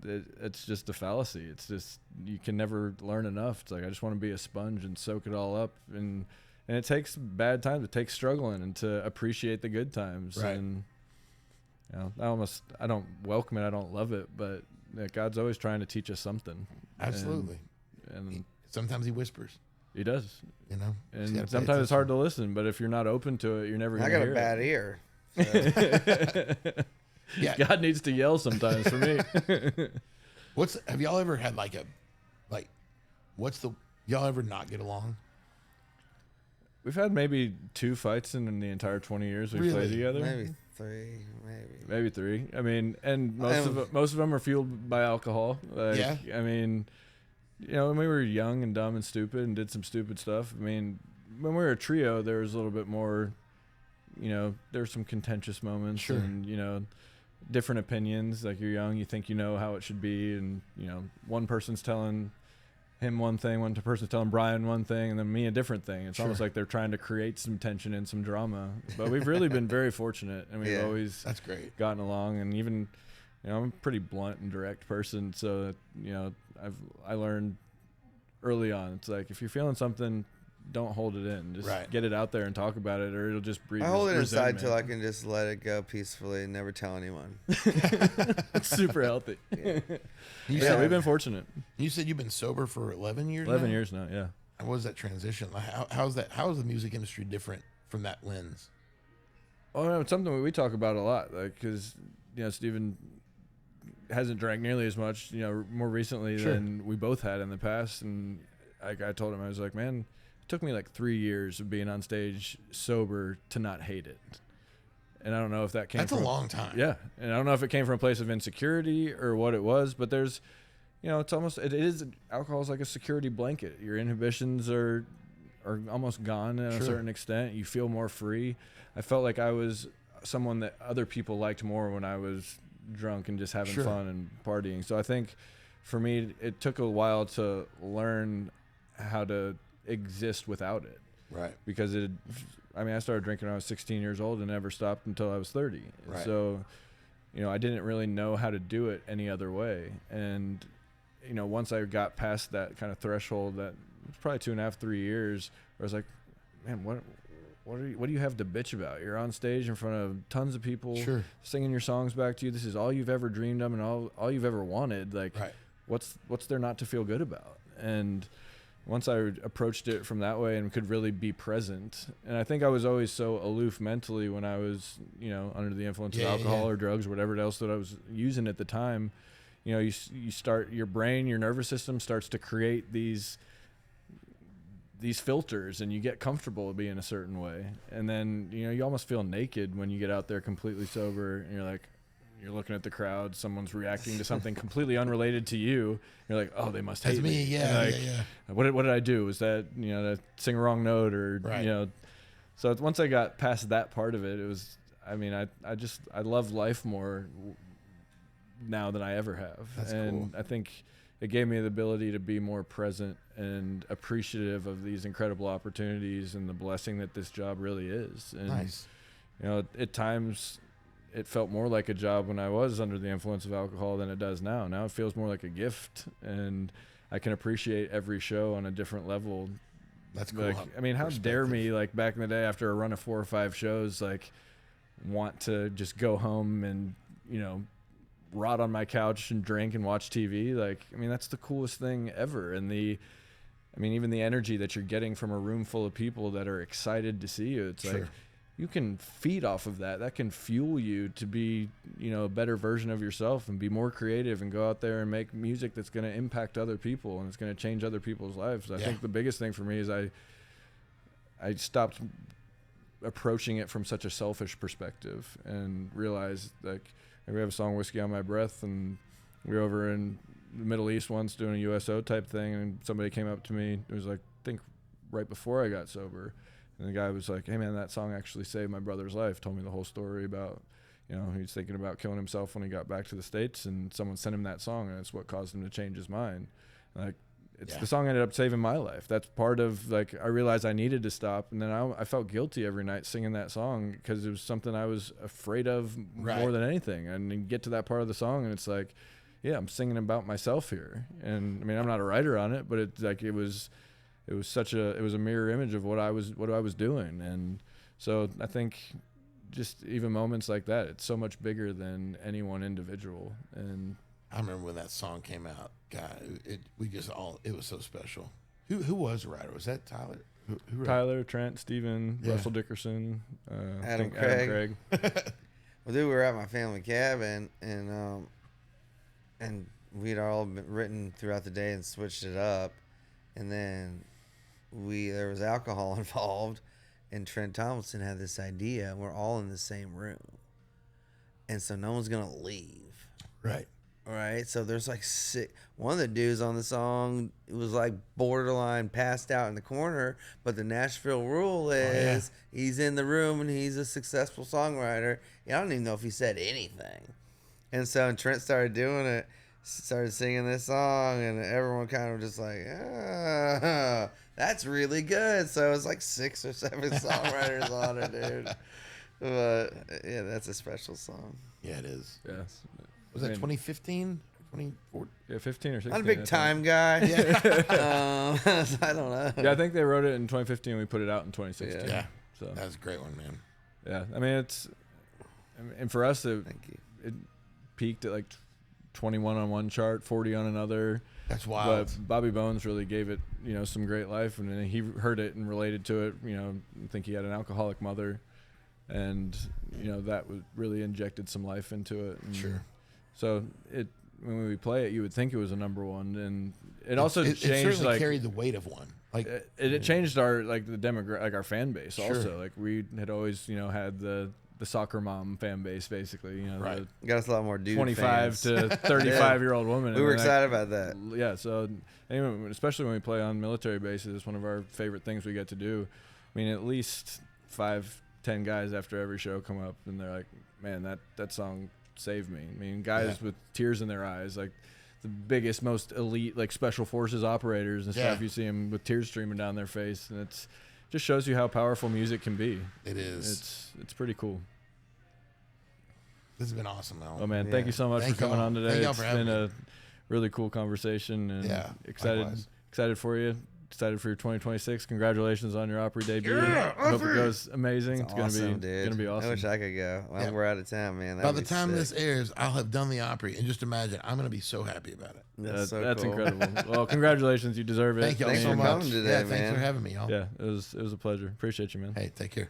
it's just a fallacy. It's just, you can never learn enough. It's like, I just want to be a sponge and soak it all up. And it takes bad times. It takes struggling and to appreciate the good times. Right. And I don't welcome it. I don't love it, but God's always trying to teach us something. Absolutely. And sometimes he whispers. He does. And sometimes it's hard to listen, but if you're not open to it, you're never going to hear it. I got a bad ear. So. God needs to yell sometimes for me. Have y'all ever had y'all ever not get along? we've had maybe 2 fights in the entire 20 years we've played together. Maybe 3, Maybe 3. I mean, and most of them are fueled by alcohol. Like, Yeah. I mean, you know, when we were young and dumb and stupid and did some stupid stuff. I mean, when we were a trio, there was a little bit more. You know, there were some contentious moments. Sure. And you know, different opinions. Like, you're young, you think you know how it should be, and you know, one person's telling him one thing, one person's telling Brian one thing, and then me a different thing. It's almost like they're trying to create some tension and some drama. But we've really been very fortunate, and we've always that's great gotten along. And even, you know, I'm a pretty blunt and direct person, so you know, I learned early on. It's like, if you're feeling something, don't hold it in. Just get it out there and talk about it, or it'll just breed. I hold it resentment. inside till I can just let it go peacefully and never tell anyone. It's super healthy. Yeah. We've been fortunate. You said you've been sober for 11 years 11 now? years now, yeah. What was that transition? Like, how's that? How is the music industry different from that lens? Oh, no, it's something we talk about a lot, like, because, you know, Steven hasn't drank nearly as much, you know, more recently than we both had in the past. And I told him, I was like, man, it took me like 3 years of being on stage sober to not hate it. And I don't know if that came That's from a long time. Yeah. And I don't know if it came from a place of insecurity or what it was, but there's, you know, it is, alcohol is like a security blanket. Your inhibitions are almost gone at a certain extent. You feel more free. I felt like I was someone that other people liked more when I was drunk and just having fun and partying. So I think for me, it took a while to learn how to exist without it. Right. Because I started drinking when I was 16 years old and never stopped until I was 30. Right. So, you know, I didn't really know how to do it any other way. And, you know, once I got past that kind of threshold, that was probably 2.5, 3 years, where I was like, man, what do you have to bitch about? You're on stage in front of tons of people singing your songs back to you. This is all you've ever dreamed of and all you've ever wanted. Like, what's there not to feel good about? And once I approached it from that way and could really be present, and I think I was always so aloof mentally when I was, you know, under the influence of alcohol or drugs or whatever else that I was using at the time. You know, you start, your brain, your nervous system starts to create these filters, and you get comfortable being a certain way, and then, you know, you almost feel naked when you get out there completely sober, and you're looking at the crowd, someone's reacting to something completely unrelated to you. You're like, oh, they must hate me. Yeah, What did I do? Was that, you know, to sing a wrong note or, you know? So once I got past that part of it, it was, I mean, I love life more now than I ever have. That's and cool. I think it gave me the ability to be more present and appreciative of these incredible opportunities and the blessing that this job really is. And, you know, at times it felt more like a job when I was under the influence of alcohol than it does now. Now it feels more like a gift, and I can appreciate every show on a different level. That's cool. Like, I mean, how dare me, like, back in the day after a run of 4 or 5 shows, like, want to just go home and, you know, rot on my couch and drink and watch TV. Like, I mean, that's the coolest thing ever. And even the energy that you're getting from a room full of people that are excited to see you, it's like, you can feed off of that. That can fuel you to be, you know, a better version of yourself and be more creative and go out there and make music that's going to impact other people and it's going to change other people's lives. I think the biggest thing for me is I stopped approaching it from such a selfish perspective and realized, like, we have a song, Whiskey on My Breath, and we were over in the Middle East once doing a USO type thing, and somebody came up to me. It was like, I think right before I got sober. And the guy was like, hey, man, that song actually saved my brother's life. Told me the whole story about, you know, he was thinking about killing himself when he got back to the States, and someone sent him that song, and it's what caused him to change his mind. Like, the song ended up saving my life. That's part of, like, I realized I needed to stop, and then I felt guilty every night singing that song because it was something I was afraid of more than anything. And you get to that part of the song, and it's like, yeah, I'm singing about myself here. And I mean, I'm not a writer on it, but it's like it was a mirror image of what I was doing. And so I think just even moments like that, it's so much bigger than any one individual. And I remember when that song came out, God, it was so special. Who was the writer? Was that Tyler? Who Tyler, Trent, Steven, Russell Dickerson, Adam Craig. Well, dude, we were at my family cabin, and we'd all been written throughout the day and switched it up, and then there was alcohol involved, and Trent Tomlinson had this idea. And we're all in the same room, and so no one's gonna leave. Right. Right, so there's like one of the dudes on the song was like borderline passed out in the corner, but the Nashville rule is he's in the room and he's a successful songwriter. I don't even know if he said anything. And so Trent started doing it, started singing this song, and everyone kind of just like, that's really good. So it was like 6 or 7 songwriters on it, dude. But yeah, that's a special song. Yeah, it is. Yes. Was that 2015? 2014? Yeah, 15 or 16. Not a big time guy. I don't know. Yeah, I think they wrote it in 2015. We put it out in 2016. Yeah. So That was a great one, man. yeah, I mean and for us Thank you. it peaked at like 21 on one chart, 40 on another. That's wild. But Bobby Bones really gave it, some great life, and then he heard it and related to it. I think he had an alcoholic mother, and that was really injected some life into it. And Sure. So when we play it, you would think it was a number one, and it also changed. It certainly like carried the weight of one. Like it changed our the demographic, like our fan base. Sure. Also, like we had always had the soccer mom fan base, basically. Right. Got us a lot more dude 25 fans. to 35-year-old woman. We were excited about that. Yeah, so anyway, especially when we play on military bases, it's one of our favorite things we get to do. I mean, at least 5-10 guys after every show come up and they're like, man, that song saved me. I mean, guys with tears in their eyes, like the biggest, most elite, like special forces operators and stuff. You see them with tears streaming down their face, and it's just shows you how powerful music can be. It is. It's pretty cool. This has been awesome, Al. Oh man, thank you so much Thank for coming y'all. on today. Thank y'all for It's having been me. a really cool conversation, and likewise. excited for you. Excited for your 2026. Congratulations on your Opry debut. Yeah, I hope it Opry. goes amazing. It's Awesome, gonna be awesome. I wish I could go. Well, Yeah. we're out of town, man. By That'd the be time sick. this airs, I'll have done the Opry, and just imagine, I'm going to be so happy about it. That's so That's cool. incredible. Well, congratulations. You deserve it. Thank y'all Thanks so for much. coming today, yeah, thanks man. for having me, y'all. Yeah, it was a pleasure. Appreciate you, man. Hey, take care.